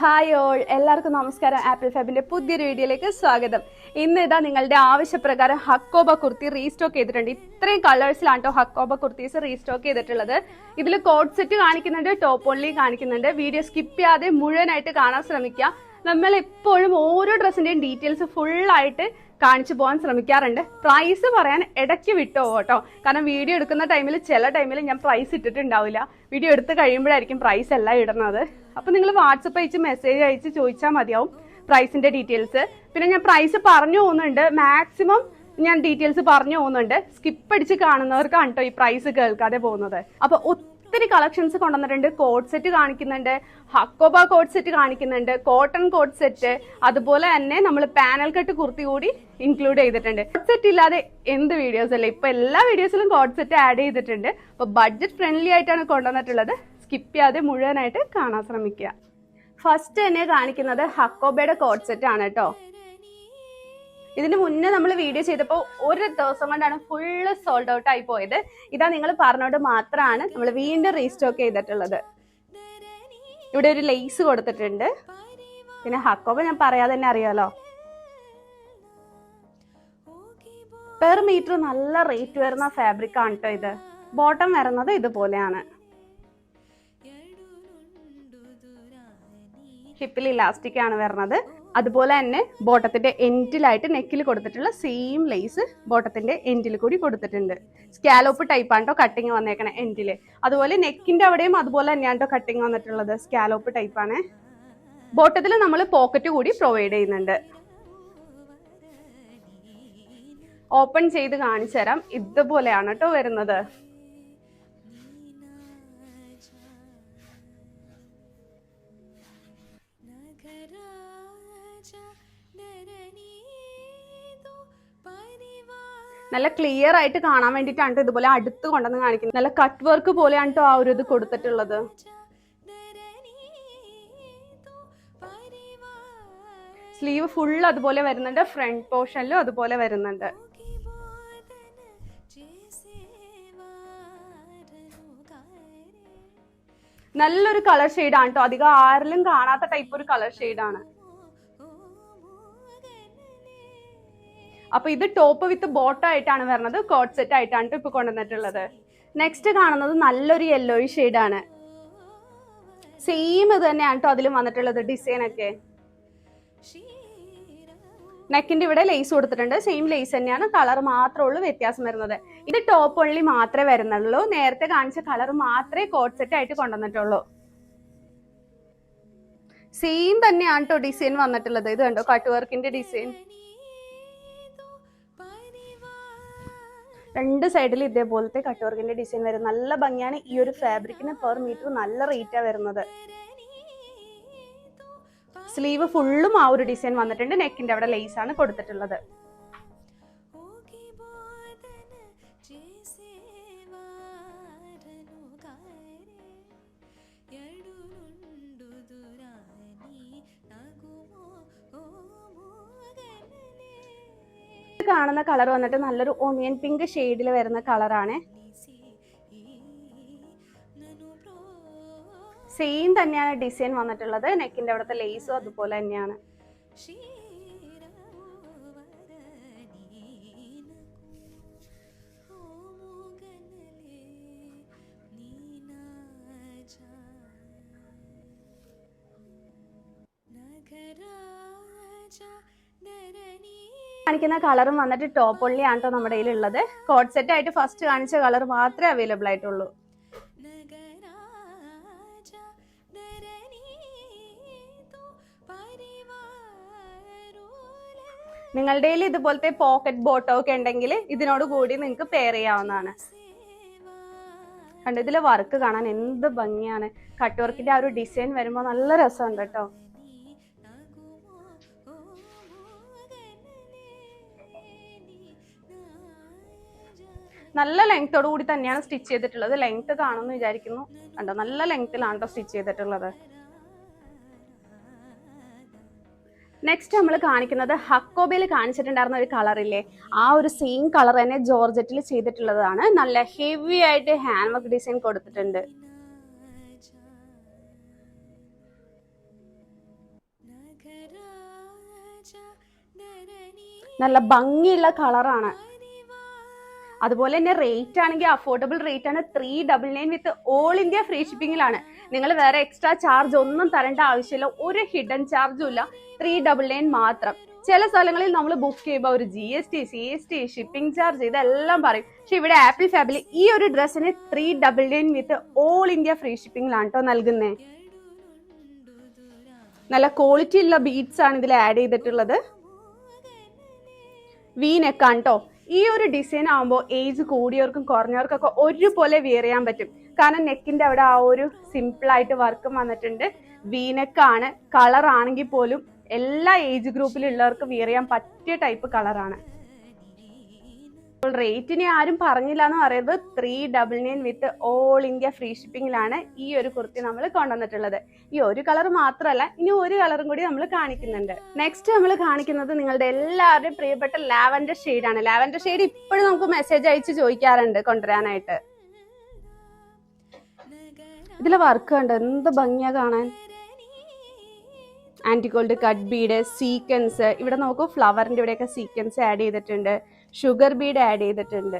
Hi all, എല്ലാവർക്കും നമസ്കാരം. Apple ഫാബിന്റെ പുതിയൊരു വീഡിയോയിലേക്ക് സ്വാഗതം. ഇന്ന് ഇതാ നിങ്ങളുടെ ആവശ്യപ്രകാരം ഹക്കോബ കുർത്തി റീസ്റ്റോക്ക് ചെയ്തിട്ടുണ്ട്. ഇത്രയും കളേഴ്സിലാണ് കേട്ടോ ഹക്കോബ കുർത്തീസ് റീസ്റ്റോക്ക് ചെയ്തിട്ടുള്ളത്. ഇതിൽ കോഡ് സെറ്റ് കാണിക്കുന്നുണ്ട്, ടോപ്പ് ഓൺലി കാണിക്കുന്നുണ്ട്. വീഡിയോ സ്കിപ്പ് ചെയ്യാതെ മുഴുവനായിട്ട് കാണാൻ ശ്രമിക്കുക. നമ്മൾ എപ്പോഴും ഓരോ ഡ്രസ്സിന്റെയും ഡീറ്റെയിൽസ് ഫുള്ളായിട്ട് കാണിച്ചു പോകാൻ ശ്രമിക്കാറുണ്ട്. പ്രൈസ് പറയാൻ ഇടയ്ക്ക് വിട്ടോ കേട്ടോ, കാരണം വീഡിയോ എടുക്കുന്ന ടൈമിൽ ചില ടൈമിൽ ഞാൻ പ്രൈസ് ഇട്ടിട്ടുണ്ടാവില്ല. വീഡിയോ എടുത്ത് കഴിയുമ്പോഴായിരിക്കും പ്രൈസ് എല്ലാം ഇടുന്നത്. അപ്പോൾ നിങ്ങൾ വാട്സപ്പ് അയച്ച് മെസ്സേജ് അയച്ച് ചോദിച്ചാൽ മതിയാവും പ്രൈസിന്റെ ഡീറ്റെയിൽസ്. പിന്നെ ഞാൻ പ്രൈസ് പറഞ്ഞു പോകുന്നുണ്ട്, മാക്സിമം ഞാൻ ഡീറ്റെയിൽസ് പറഞ്ഞു പോകുന്നുണ്ട്. സ്കിപ്പ് അടിച്ച് കാണുന്നവർക്കാണ് കേട്ടോ ഈ പ്രൈസ് കേൾക്കാതെ പോകുന്നത്. അപ്പോൾ ഒത്തിരി കളക്ഷൻസ് കൊണ്ടുവന്നിട്ടുണ്ട്. കോഡ് സെറ്റ് കാണിക്കുന്നുണ്ട്, ഹക്കോബ കോഡ് സെറ്റ് കാണിക്കുന്നുണ്ട്, കോട്ടൺ കോഡ് സെറ്റ്, അതുപോലെ തന്നെ നമ്മൾ പാനൽ കട്ട് കുർത്തി കൂടി ഇൻക്ലൂഡ് ചെയ്തിട്ടുണ്ട്. കോഡ് സെറ്റ് ഇല്ലാതെ എന്ത് വീഡിയോസ് അല്ലേ, ഇപ്പൊ എല്ലാ വീഡിയോസിലും കോഡ് സെറ്റ് ആഡ് ചെയ്തിട്ടുണ്ട്. അപ്പൊ ബഡ്ജറ്റ് ഫ്രണ്ട്ലി ആയിട്ടാണ് കൊണ്ടുവന്നിട്ടുള്ളത്. സ്കിപ്പ് ചെയ്യാതെ മുഴുവനായിട്ട് കാണാൻ ശ്രമിക്കുക. ഫസ്റ്റ് തന്നെ കാണിക്കുന്നത് ഹക്കോബയുടെ കോഡ് സെറ്റ് ആണ് കേട്ടോ. ഇതിന് മുന്നേ നമ്മൾ വീഡിയോ ചെയ്തപ്പോൾ ഒരു ദിവസം കൊണ്ടാണ് ഫുള്ള് സോൾഡ് ഔട്ട് ആയി പോയത്. ഇതാ നിങ്ങൾ പറഞ്ഞോണ്ട് മാത്രമാണ് നമ്മൾ വീണ്ടും റീസ്റ്റോക്ക് ചെയ്തിട്ടുള്ളത്. ഇവിടെ ഒരു ലേസ് കൊടുത്തിട്ടുണ്ട്. പിന്നെ ഹക്കോബ ഞാൻ പറയാതെ തന്നെ അറിയാലോ. പെർ മീറ്റർ നല്ല റേറ്റ് വരുന്ന ഫാബ്രിക് ആണ് കേട്ടോ ഇത്. ബോട്ടം വരുന്നത് ഇതുപോലെയാണ്. ഹിപ്പിൽ ഇലാസ്റ്റിക് ആണ് വരുന്നത്. അതുപോലെ തന്നെ ബോട്ടത്തിന്റെ എൻഡിലായിട്ട് നെക്കിൽ കൊടുത്തിട്ടുള്ള സെയിം ലേസ് ബോട്ടത്തിന്റെ എൻഡിൽ കൂടി കൊടുത്തിട്ടുണ്ട്. സ്കാലോപ്പ് ടൈപ്പ് ആണ് കേട്ടോ കട്ടിങ് വന്നേക്കണേ എൻഡില്. അതുപോലെ നെക്കിന്റെ അവിടെയും അതുപോലെ തന്നെയാണ് കേട്ടോ കട്ടിങ് വന്നിട്ടുള്ളത്. സ്കാലോപ്പ് ടൈപ്പ് ആണ്. ബോട്ടത്തിൽ നമ്മൾ പോക്കറ്റ് കൂടി പ്രൊവൈഡ് ചെയ്യുന്നുണ്ട്. ഓപ്പൺ ചെയ്ത് കാണിച്ചു തരാം. ഇതുപോലെയാണ് കേട്ടോ വരുന്നത്. നല്ല ക്ലിയർ ആയിട്ട് കാണാൻ വേണ്ടിയിട്ടാണ് ഇതുപോലെ അടുത്ത് കൊണ്ടുവന്ന് കാണിക്കുന്നത്. നല്ല കട്ട് വർക്ക് പോലെയാണ് കേട്ടോ ആ ഒരു ഇത് കൊടുത്തിട്ടുള്ളത്. സ്ലീവ് ഫുൾ അതുപോലെ വരുന്നുണ്ട്, ഫ്രണ്ട് പോർഷനിലും അതുപോലെ വരുന്നുണ്ട്. നല്ലൊരു കളർ ഷെയ്ഡാണ് കേട്ടോ. അധികം ആരിലും കാണാത്ത ടൈപ്പ് ഒരു കളർ ഷെയ്ഡാണ്. അപ്പൊ ഇത് ടോപ്പ് വിത്ത് ബോട്ടം ആയിട്ടാണ് വരുന്നത്. കോഡ് സെറ്റ് ആയിട്ടാണ് ഇപ്പൊ കൊണ്ടുവന്നിട്ടുള്ളത്. നെക്സ്റ്റ് കാണുന്നത് നല്ലൊരു യെല്ലോയിഷ് ഷെയ്ഡാണ്. സെയിം ഇത് തന്നെയാണ് കേട്ടോ അതിലും വന്നിട്ടുള്ളത് ഡിസൈൻ ഒക്കെ. നെക്കിന്റെ ഇവിടെ ലേസ് കൊടുത്തിട്ടുണ്ട്. സെയിം ലേസ് തന്നെയാണ്, കളർ മാത്രമേ ഉള്ളൂ വ്യത്യാസം വരുന്നത്. ഇത് ടോപ്പ് ഓൺലി മാത്രമേ വരുന്നുള്ളൂ. നേരത്തെ കാണിച്ച കളർ മാത്രമേ കോഡ് സെറ്റ് ആയിട്ട് കൊണ്ടുവന്നിട്ടുള്ളൂ. സെയിം തന്നെയാണ് കേട്ടോ ഡിസൈൻ വന്നിട്ടുള്ളത്. ഇത് കണ്ടോ കട്ട് വർക്കിന്റെ ഡിസൈൻ. രണ്ട് സൈഡിൽ ഇതേപോലത്തെ കട്ട് വർക്കിന്റെ ഡിസൈൻ വരും. നല്ല ഭംഗിയാണ്. ഈ ഒരു ഫാബ്രിക്കിന് പെർ മീറ്റർ നല്ല റേറ്റാണ് വരുന്നത്. സ്ലീവ് ഫുള്ളും ആ ഒരു ഡിസൈൻ വന്നിട്ടുണ്ട്. നെക്കിന്റെ അവിടെ ലേസ് ആണ് കൊടുത്തിട്ടുള്ളത്. കാണുന്ന കളർ വന്നിട്ട് നല്ലൊരു ഓണിയൻ പിങ്ക് ഷെയ്ഡിൽ വരുന്ന കളറാണ്. സെയിം തന്നെയാണ് ഡിസൈൻ വന്നിട്ടുള്ളത്. നെക്കിന്റെ അവിടുത്തെ ലേസും അതുപോലെ തന്നെയാണ്. കാണിക്കുന്ന കളറും വന്നിട്ട് ടോപ്പ് ഓൺലി ആണ് കേട്ടോ നമ്മുടെ കയ്യിലുള്ളത്. കോഡ് സെറ്റ് ആയിട്ട് ഫസ്റ്റ് കാണിച്ച കളർ മാത്രമേ അവൈലബിൾ ആയിട്ടുള്ളൂ. നിങ്ങളുടെ കയ്യിൽ ഇതുപോലത്തെ പോക്കറ്റ് ബോട്ടോ ഒക്കെ ഉണ്ടെങ്കിൽ ഇതിനോട് കൂടി നിങ്ങൾക്ക് പെയർ ചെയ്യാവുന്നതാണ്. കണ്ടോ ഇതിലെ വർക്ക് കാണാൻ എന്ത് ഭംഗിയാണ്. കട്ട് വർക്കിന്റെ ആ ഒരു ഡിസൈൻ വരുമ്പോൾ നല്ല രസമുണ്ട് കേട്ടോ. നല്ല ലെങ്ത്തോടു കൂടി തന്നെയാണ് സ്റ്റിച്ച് ചെയ്തിട്ടുള്ളത്. ലെങ്ത് കാണുമെന്ന് വിചാരിക്കുന്നു. കണ്ടോ നല്ല ലെങ്ത്തിലാണ് കേട്ടോ സ്റ്റിച്ച് ചെയ്തിട്ടുള്ളത്. നെക്സ്റ്റ് നമ്മൾ കാണിക്കുന്നത് ഹക്കോബയിൽ കാണിച്ചിട്ടുണ്ടായിരുന്ന ഒരു കളറില്ലേ, ആ ഒരു സെയിം കളർ തന്നെ ജോർജറ്റിൽ ചെയ്തിട്ടുള്ളതാണ്. നല്ല ഹെവി ആയിട്ട് ഹാൻഡ് വർക്ക് ഡിസൈൻ കൊടുത്തിട്ടുണ്ട്. നല്ല ഭംഗിയുള്ള കളറാണ്. അതുപോലെ തന്നെ റേറ്റ് ആണെങ്കിൽ അഫോർഡബിൾ റേറ്റ് ആണ്. 399 വിത്ത് ഓൾ ഇന്ത്യ ഫ്രീ ഷിപ്പിംഗിലാണ്. നിങ്ങൾ വേറെ എക്സ്ട്രാ ചാർജ് ഒന്നും തരേണ്ട ആവശ്യമില്ല, ഒരു ഹിഡൻ ചാർജും ഇല്ല. 399 മാത്രം. ചില സ്ഥലങ്ങളിൽ നമ്മൾ ബുക്ക് ചെയ്യുമ്പോൾ ഒരു GST, CST, ഷിപ്പിംഗ് ചാർജ് ഇതെല്ലാം പറയും. പക്ഷെ ഇവിടെ ആപ്പിൾ ഫാബിൽ ഈ ഒരു ഡ്രസ്സിന് 399 വിത്ത് ഓൾ ഇന്ത്യ ഫ്രീ ഷിപ്പിംഗിലാണ് കേട്ടോ നൽകുന്നത്. നല്ല ക്വാളിറ്റി ഉള്ള ബീഡ്സ് ആണ് ഇതിൽ ആഡ് ചെയ്തിട്ടുള്ളത്. വി നെക്കാണ് കേട്ടോ. ഈ ഒരു ഡിസൈൻ ആകുമ്പോൾ ഏജ് കൂടിയവർക്കും കുറഞ്ഞവർക്കൊക്കെ ഒരുപോലെ വിയർ ചെയ്യാൻ പറ്റും. കാരണം നെക്കിന്റെ അവിടെ ആ ഒരു സിമ്പിൾ ആയിട്ട് വർക്കും വന്നിട്ടുണ്ട്. വി നെക്കാണ്. കളർ ആണെങ്കിൽ പോലും എല്ലാ ഏജ് ഗ്രൂപ്പിലുള്ളവർക്ക് വിയർ ചെയ്യാൻ പറ്റിയ ടൈപ്പ് കളറാണ്. റേറ്റിനെ ആരും പറഞ്ഞില്ല എന്ന് പറയുന്നത്. 399 വിത്ത് ഓൾ ഇന്ത്യ ഫ്രീ ഷിപ്പിംഗിലാണ് ഈ ഒരു കുർത്തി നമ്മൾ കൊണ്ടുവന്നിട്ടുള്ളത്. ഈ ഒരു കളർ മാത്രമല്ല, ഇനി ഒരു കളറും കൂടി നമ്മൾ കാണിക്കുന്നുണ്ട്. നെക്സ്റ്റ് നമ്മൾ കാണിക്കുന്നത് നിങ്ങളുടെ എല്ലാവരുടെയും പ്രിയപ്പെട്ട ലാവൻഡർ ഷെയ്ഡാണ്. ലാവൻഡർ ഷെയ്ഡ് ഇപ്പോഴും നമുക്ക് മെസ്സേജ് അയച്ച് ചോദിക്കാറുണ്ട് കൊണ്ടുവരാനായിട്ട്. ഇതിലെ വർക്ക് ഉണ്ട്, എന്ത് ഭംഗിയാ കാണാൻ. ആന്റിഗോൾഡ് കട്ട് ബീഡ്, സീക്വൻസ്, ഇവിടെ നോക്കൂ ഫ്ലവറിന്റെ ഇവിടെയൊക്കെ സീക്വൻസ് ആഡ് ചെയ്തിട്ടുണ്ട്. ഷുഗർ ബീഡ് ആഡ് ചെയ്തിട്ടുണ്ട്.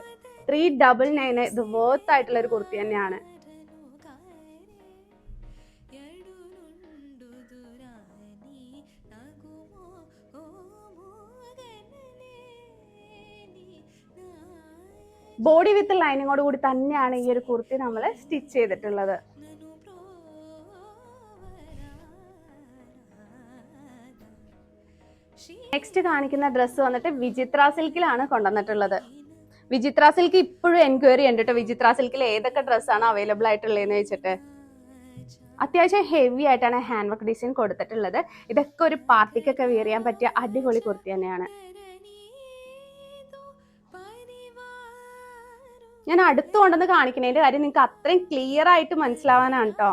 399 ഇത് വർത്ത് ആയിട്ടുള്ള ഒരു കുർത്തി തന്നെയാണ്. ബോഡി വിത്ത് ലൈനിങ്ങോട് കൂടി തന്നെയാണ് ഈ ഒരു കുർത്തി നമ്മൾ സ്റ്റിച്ച് ചെയ്തിട്ടുള്ളത്. നെക്സ്റ്റ് കാണിക്കുന്ന ഡ്രസ്സ് വന്നിട്ട് വിചിത്ര സിൽക്കിലാണ് കൊണ്ടുവന്നിട്ടുള്ളത്. വിചിത്ര സിൽക്ക് ഇപ്പോഴും എൻക്വയറി ഉണ്ട് കേട്ടോ. വിചിത്ര സിൽക്കിൽ ഏതൊക്കെ ഡ്രസ്സാണ് അവൈലബിൾ ആയിട്ടുള്ളതെന്ന് വെച്ചിട്ട്. അത്യാവശ്യം ഹെവി ആയിട്ടാണ് ഹാൻഡ് വർക്ക് ഡിസൈൻ കൊടുത്തിട്ടുള്ളത്. ഇതൊക്കെ ഒരു പാർട്ടിക്കൊക്കെ വിയർ ചെയ്യാൻ പറ്റിയ അടിപൊളി കുർത്തി തന്നെയാണ്. ഞാൻ അടുത്ത് കൊണ്ടുവന്ന് കാണിക്കുന്നതിന്റെ കാര്യം നിങ്ങൾക്ക് അത്രയും ക്ലിയർ ആയിട്ട് മനസ്സിലാവാനാണ് കേട്ടോ.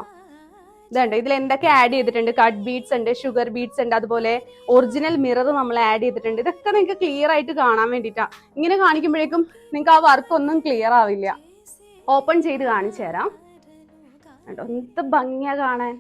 ഇതുണ്ട്, ഇതിൽ എന്തൊക്കെ ആഡ് ചെയ്തിട്ടുണ്ട്. കട്ട് ബീഡ്സ് ഉണ്ട്, ഷുഗർ ബീഡ്സ് ഉണ്ട്, അതുപോലെ ഒറിജിനൽ മിറർ നമ്മൾ ആഡ് ചെയ്തിട്ടുണ്ട്. ഇതൊക്കെ നിങ്ങൾക്ക് ക്ലിയർ ആയിട്ട് കാണാൻ വേണ്ടിയിട്ടാ. ഇങ്ങനെ കാണിക്കുമ്പോഴേക്കും നിങ്ങൾക്ക് ആ വർക്ക് ഒന്നും ക്ലിയർ ആവില്ല. ഓപ്പൺ ചെയ്ത് കാണിച്ചു തരാം. എന്ത് ഭംഗിയാ കാണാൻ.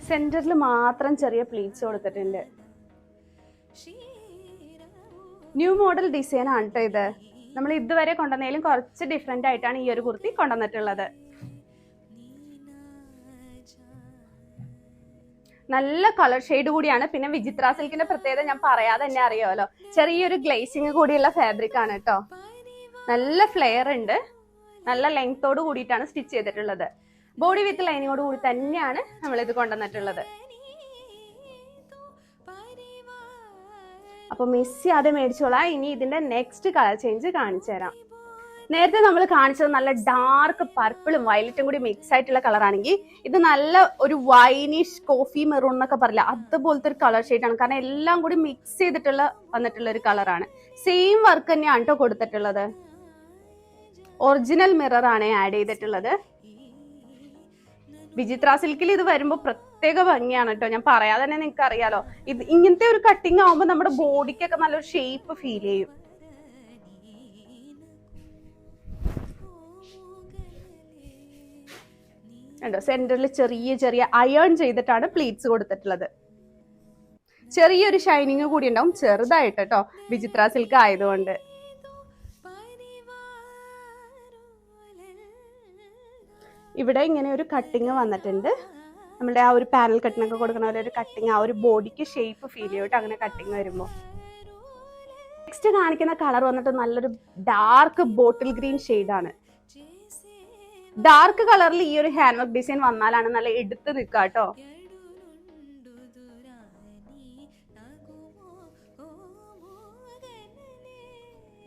സെന്ററിൽ മാത്രം ചെറിയ പ്ലീറ്റ്സ് കൊടുത്തിട്ടുണ്ട്. ന്യൂ മോഡൽ ഡിസൈൻ ആണ് കേട്ടോ ഇത്. നമ്മൾ ഇതുവരെ കൊണ്ടുവന്നതിലും കുറച്ച് ഡിഫറെന്റ് ആയിട്ടാണ് ഈ ഒരു കുർത്തി കൊണ്ടുവന്നിട്ടുള്ളത്. നല്ല കളർ ഷെയ്ഡ് കൂടിയാണ്. പിന്നെ വിചിത്ര സിൽക്കിന്റെ പ്രത്യേകത ഞാൻ പറയാതെ തന്നെ അറിയാമല്ലോ, ചെറിയൊരു ഗ്ലേസിങ് കൂടിയുള്ള ഫാബ്രിക് ആണ് കേട്ടോ. നല്ല ഫ്ലെയർ ഉണ്ട്. നല്ല ലെങ്തോട് കൂടിയിട്ടാണ് സ്റ്റിച്ച് ചെയ്തിട്ടുള്ളത്. ബോഡി വിത്ത് ലൈനിങ്ങോട് കൂടി തന്നെയാണ് നമ്മൾ ഇത് കൊണ്ടുവന്നിട്ടുള്ളത്. അപ്പൊ മിസ് ചെയ്യാതെ മേടിച്ചോളാം. ഇനി ഇതിന്റെ നെക്സ്റ്റ് കളർ ചേഞ്ച് കാണിച്ചു തരാം. നേരത്തെ നമ്മൾ കാണിച്ചത് നല്ല ഡാർക്ക് പർപ്പിളും വയലറ്റും കൂടി മിക്സ് ആയിട്ടുള്ള കളർ ആണെങ്കിൽ ഇത് നല്ല ഒരു വൈനിഷ് കോഫി മെറൂൺ എന്നൊക്കെ പറയില്ല, അതുപോലത്തെ ഒരു കളർ ഷെയ്ഡാണ്. കാരണം എല്ലാം കൂടി മിക്സ് ചെയ്തിട്ടുള്ള വന്നിട്ടുള്ള ഒരു കളറാണ്. സെയിം വർക്ക് തന്നെയാണ് കേട്ടോ കൊടുത്തിട്ടുള്ളത്. ഒറിജിനൽ മിറർ ആണ് ആഡ് ചെയ്തിട്ടുള്ളത്. വിചിത്ര സിൽക്കിൽ ഇത് വരുമ്പോൾ പ്രത്യേക ഭംഗിയാണ് കേട്ടോ. ഞാൻ പറയാതെ തന്നെ നിങ്ങൾക്ക് അറിയാലോ, ഇത് ഇങ്ങനത്തെ ഒരു കട്ടിങ് ആവുമ്പോൾ നമ്മുടെ ബോഡിക്കൊക്കെ നല്ലൊരു ഷേപ്പ് ഫീൽ ചെയ്യും. കണ്ടോ, സെന്ററിൽ ചെറിയ ചെറിയ അയേൺ ചെയ്തിട്ടാണ് പ്ലീറ്റ്സ് കൊടുത്തിട്ടുള്ളത്. ചെറിയൊരു ഷൈനിങ് കൂടി ഉണ്ടാവും, ചെറുതായിട്ട് കേട്ടോ, വിചിത്ര സിൽക്ക് ആയതുകൊണ്ട്. ഇവിടെ ഇങ്ങനെ ഒരു കട്ടിങ് വന്നിട്ടുണ്ട്. നമ്മുടെ ആ ഒരു പാനൽ കട്ടിനൊക്കെ കൊടുക്കുന്ന പോലെ ഒരു കട്ടിങ്, ആ ഒരു ബോഡിക്ക് ഷേപ്പ് ഫീൽ ചെയ്യും അങ്ങനെ കട്ടിങ് വരുമ്പോൾ. നെക്സ്റ്റ് കാണിക്കുന്ന കളർ വന്നിട്ട് നല്ലൊരു ഡാർക്ക് ബോട്ടിൽ ഗ്രീൻ ഷെയ്ഡാണ്. ഡാർക്ക് കളറിൽ ഈ ഒരു ഹാൻഡ് വർക്ക് ഡിസൈൻ വന്നാലാണ് നല്ല എടുത്ത് നിൽക്കുക കേട്ടോ.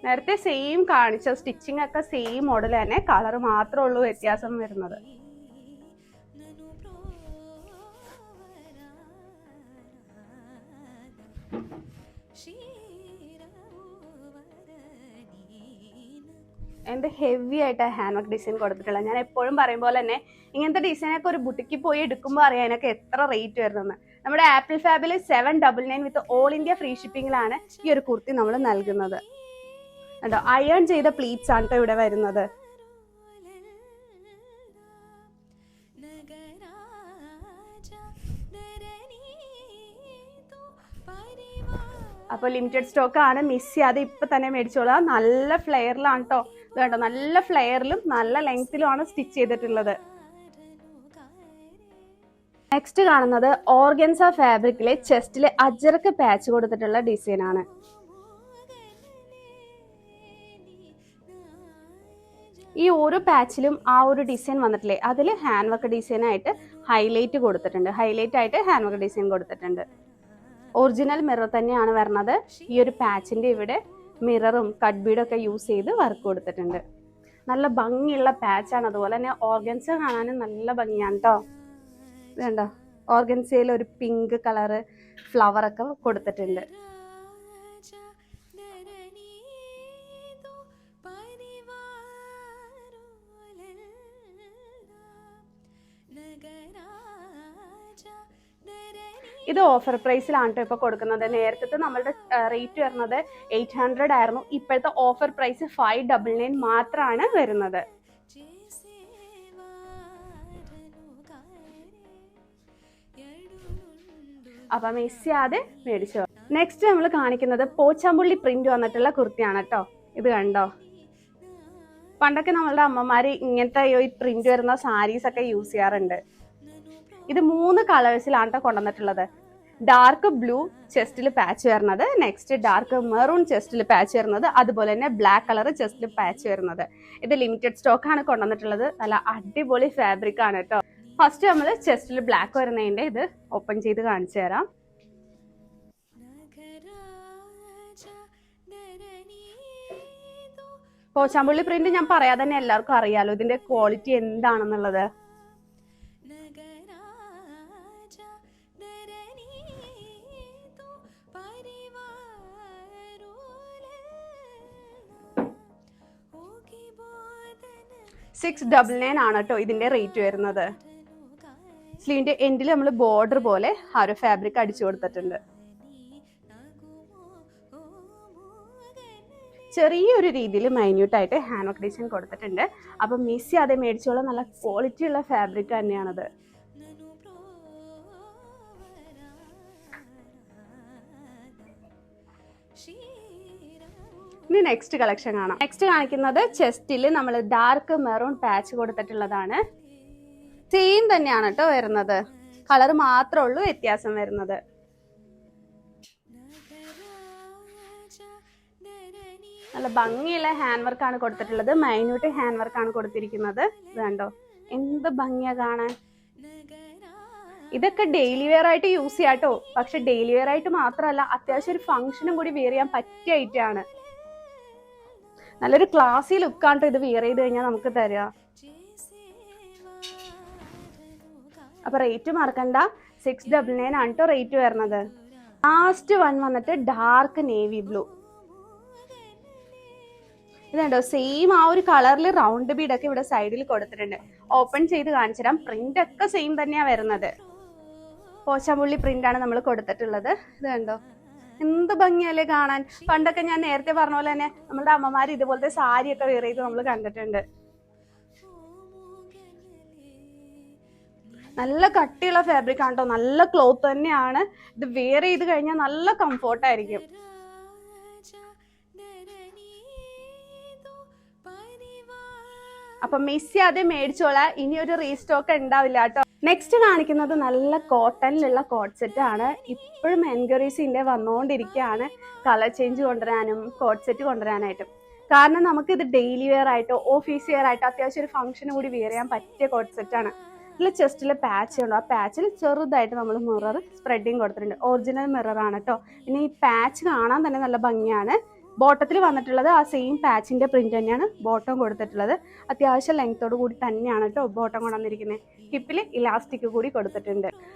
നേരത്തെ സെയിം കാണിച്ച സ്റ്റിച്ചിങ് ഒക്കെ സെയിം മോഡൽ തന്നെ, കളർ മാത്രമേ ഉള്ളൂ വ്യത്യാസം വരുന്നത്. എന്ത് ഹെവി ആയിട്ട് ഹാൻഡ് വർക്ക് ഡിസൈൻ കൊടുത്തിട്ടുള്ള. ഞാൻ എപ്പോഴും പറയും പോലെ തന്നെ ഇങ്ങനത്തെ ഡിസൈനൊക്കെ ഒരു ബുട്ടിക്ക് പോയി എടുക്കുമ്പോൾ അറിയാം അതിനൊക്കെ എത്ര റേറ്റ് വരുന്നത്. നമ്മുടെ ആപ്പിൾ ഫാബിൽ 799 വിത്ത് ഓൾ ഇന്ത്യ ഫ്രീ ഷിപ്പിംഗിലാണ് ഈ ഒരു കുർത്തി നമ്മൾ നൽകുന്നത്. കണ്ടോ, അയൺ ചെയ്ത പ്ലീറ്റ്സ് ആണ് കേട്ടോ ഇവിടെ വരുന്നത്. അപ്പോൾ ലിമിറ്റഡ് സ്റ്റോക്ക് ആണ്, മിസ് ചെയ്യാതെ ഇപ്പൊ തന്നെ മേടിച്ചോളാം. നല്ല ഫ്ലെയറിലാണ് കേട്ടോ. ഇത് കണ്ടോ, നല്ല ഫ്ലെയറിലും നല്ല ലെങ്ത്തിലുമാണ് സ്റ്റിച്ച് ചെയ്തിട്ടുള്ളത്. നെക്സ്റ്റ് കാണുന്നത് ഓർഗൻസ ഫാബ്രിക്കിലെ ചെസ്റ്റിലെ അജറക്ക് പാച്ച് കൊടുത്തിട്ടുള്ള ഡിസൈൻ ആണ്. ഈ ഓരോ പാച്ചിലും ആ ഒരു ഡിസൈൻ വന്നിട്ടില്ലേ, അതിൽ ഹാൻഡ് വർക്ക് ഡിസൈൻ ആയിട്ട് ഹൈലൈറ്റ് കൊടുത്തിട്ടുണ്ട്. ഹൈലൈറ്റ് ആയിട്ട് ഹാൻഡ് വർക്ക് ഡിസൈൻ കൊടുത്തിട്ടുണ്ട്. ഒറിജിനൽ മിറർ തന്നെയാണ് വരുന്നത്. ഈ ഒരു പാച്ചിന്റെ ഇവിടെ മിററും കട്ട് ബീഡും ഒക്കെ യൂസ് ചെയ്ത് വർക്ക് കൊടുത്തിട്ടുണ്ട്. നല്ല ഭംഗിയുള്ള പാച്ചാണ്. അതുപോലെ തന്നെ ഓർഗൻസ കാണാനും നല്ല ഭംഗിയാണ് കേട്ടോ. ഇതുണ്ടോ, ഓർഗൻസയിൽ ഒരു പിങ്ക് കളറ് ഫ്ലവർ ഒക്കെ കൊടുത്തിട്ടുണ്ട്. ഇത് ഓഫർ പ്രൈസിലാണ് കേട്ടോ ഇപ്പൊ കൊടുക്കുന്നത്. നേരത്തെ നമ്മളുടെ റേറ്റ് വരുന്നത് 800 ആയിരുന്നു. ഇപ്പോഴത്തെ ഓഫർ പ്രൈസ് 599 മാത്രമാണ് വരുന്നത്. അപ്പൊ മിസ് ചെയ്യാതെ മേടിച്ചോ. നെക്സ്റ്റ് നമ്മൾ കാണിക്കുന്നത് പോച്ചാമ്പുള്ളി പ്രിന്റ് വന്നിട്ടുള്ള കുർത്തിയാണ് കേട്ടോ. ഇത് കണ്ടോ, പണ്ടൊക്കെ നമ്മളുടെ അമ്മമാര് ഇങ്ങനത്തെ ഈ പ്രിന്റ് വരുന്ന സാരീസ് ഒക്കെ യൂസ് ചെയ്യാറുണ്ട്. ഇത് 3 കളേഴ്സിലാണ് കേട്ടോ കൊണ്ടുവന്നിട്ടുള്ളത്. ഡാർക്ക് ബ്ലൂ ചെസ്റ്റിൽ പാച്ച് വരുന്നത്, നെക്സ്റ്റ് ഡാർക്ക് മെറൂൺ ചെസ്റ്റിൽ പാച്ച് വരുന്നത്, അതുപോലെ തന്നെ ബ്ലാക്ക് കളർ ചെസ്റ്റിൽ പാച്ച് വരുന്നത്. ഇത് ലിമിറ്റഡ് സ്റ്റോക്ക് ആണ് കൊണ്ടുവന്നിട്ടുള്ളത്. നല്ല അടിപൊളി ഫാബ്രിക് ആണ് കേട്ടോ. ഫസ്റ്റ് നമ്മൾ ചെസ്റ്റിൽ ബ്ലാക്ക് വരുന്നതിന്റെ ഇത് ഓപ്പൺ ചെയ്ത് കാണിച്ചു തരാം. പോച്ചാമ്പുള്ളി പ്രിന്റ് ഞാൻ പറയാതെ തന്നെ എല്ലാവർക്കും അറിയാലോ ഇതിന്റെ ക്വാളിറ്റി എന്താണെന്നുള്ളത്. $699 ആണ് കേട്ടോ ഇതിന്റെ റേറ്റ് വരുന്നത്. സ്ലീവിന്റെ എൻഡിൽ നമ്മൾ ബോർഡർ പോലെ ആ ഒരു ഫാബ്രിക് അടിച്ചു കൊടുത്തിട്ടുണ്ട്. ചെറിയൊരു രീതിയിൽ മൈന്യൂട്ട് ആയിട്ട് ഹാൻഡ് വർക്ക് ഡിസൈൻ കൊടുത്തിട്ടുണ്ട്. അപ്പൊ മിസ് ചെയ്യാതെ മേടിച്ചോളാം. നല്ല ക്വാളിറ്റി ഉള്ള ഫാബ്രിക് തന്നെയാണത്. ഇനി നെക്സ്റ്റ് കളക്ഷൻ കാണാം. നെക്സ്റ്റ് കാണിക്കുന്നത് ചെസ്റ്റിൽ നമ്മൾ ഡാർക്ക് മെറൂൺ പാച്ച് കൊടുത്തിട്ടുള്ളതാണ്. സെയിം തന്നെയാണ് കേട്ടോ വരുന്നത്. കളർ മാത്രമേ ഉള്ളൂ വ്യത്യാസം വരുന്നത്. നല്ല ഭംഗിയുള്ള ഹാൻഡ് വർക്ക് ആണ് കൊടുത്തിട്ടുള്ളത്. മൈന്യൂട്ട് ഹാൻഡ് വർക്ക് ആണ് കൊടുത്തിരിക്കുന്നത്. ഇത് കണ്ടോ, എന്ത് ഭംഗിയാ കാണാൻ. ഇതൊക്കെ ഡെയിലി വെയർ ആയിട്ട് യൂസ് ചെയ്യാട്ടോ. പക്ഷെ ഡെയിലി വെയർ ആയിട്ട് മാത്രമല്ല, അത്യാവശ്യം ഒരു ഫംഗ്ഷനും കൂടി വെയർ ചെയ്യാൻ പറ്റിയ ഐറ്റാണ്. നല്ലൊരു ക്ലാസി ലുക്കാണ് ഇത് വെയർ ചെയ്ത് കഴിഞ്ഞാൽ നമുക്ക് തരാം. അപ്പൊ റേറ്റ് മറക്കണ്ട, 699 ആണ് കേട്ടോ റേറ്റ് വരുന്നത്. ലാസ്റ്റ് വൺ വന്നിട്ട് ഡാർക്ക് നേവി ബ്ലൂ. ഇതുണ്ടോ, സെയിം ആ ഒരു കളറിൽ റൗണ്ട് ബീഡൊക്കെ ഇവിടെ സൈഡിൽ കൊടുത്തിട്ടുണ്ട്. ഓപ്പൺ ചെയ്ത് കാണിച്ചു തരാം. പ്രിന്റ് ഒക്കെ സെയിം തന്നെയാ വരുന്നത്. പോച്ചാമ്പുള്ളി പ്രിന്റ് ആണ് നമ്മൾ കൊടുത്തിട്ടുള്ളത്. ഇത് കണ്ടോ, എന്ത് ഭംഗിയല്ലേ കാണാൻ. പണ്ടൊക്കെ ഞാൻ നേരത്തെ പറഞ്ഞ പോലെ തന്നെ നമ്മുടെ അമ്മമാര് ഇതുപോലത്തെ സാരിയൊക്കെ വെയർ ചെയ്ത് നമ്മൾ കണ്ടിട്ടുണ്ട്. നല്ല കട്ടിയുള്ള ഫാബ്രിക് ആണ് കേട്ടോ. നല്ല ക്ലോത്ത് തന്നെയാണ്. ഇത് വെയർ ചെയ്ത് കഴിഞ്ഞാൽ നല്ല കംഫോർട്ടായിരിക്കും. അപ്പൊ മിസ് ചെയ്യാതെ മേടിച്ചോളാം. ഇനി ഒരു റീസ്റ്റോക്ക് ഉണ്ടാവില്ല കേട്ടോ. നെക്സ്റ്റ് കാണിക്കുന്നത് നല്ല കോട്ടണിലുള്ള കോട്ട് സെറ്റ് ആണ്. ഇപ്പോഴും എൻക്വയറീസിന്റെ വന്നുകൊണ്ടിരിക്കുകയാണ് കളർ ചേഞ്ച് കൊണ്ടുവരാനും കോട്ട് സെറ്റ് കൊണ്ടുവരാനായിട്ടും. കാരണം നമുക്ക് ഇത് ഡെയിലി വെയർ ആയിട്ടോ ഓഫീസ് വെയർ ആയിട്ടോ അത്യാവശ്യം ഒരു ഫംഗ്ഷന് കൂടി വെയർ ചെയ്യാൻ പറ്റിയ കോട്ട് സെറ്റ് ആണ്. ഇതിൽ ചെസ്റ്റിൽ പാച്ച് ഉണ്ടോ, ആ പാച്ചിൽ ചെറുതായിട്ട് നമ്മൾ മിറർ സ്പ്രെഡിങ് കൊടുത്തിട്ടുണ്ട്. ഒറിജിനൽ മിറർ ആണ് കേട്ടോ. പിന്നെ ഈ പാച്ച് കാണാൻ തന്നെ നല്ല ഭംഗിയാണ്. ബോട്ടത്തിൽ വന്നിട്ടുള്ളത് ആ സെയിം പാച്ചിന്റെ പ്രിന്റ് തന്നെയാണ് ബോട്ടം കൊടുത്തിട്ടുള്ളത്. അത്യാവശ്യം ലെങ്ത്തോട് കൂടി തന്നെയാണ് കേട്ടോ ബോട്ടം കൊണ്ടുവന്നിരിക്കുന്നത്. ഹിപ്പിൽ ഇലാസ്റ്റിക് കൂടി കൊടുത്തിട്ടുണ്ട്.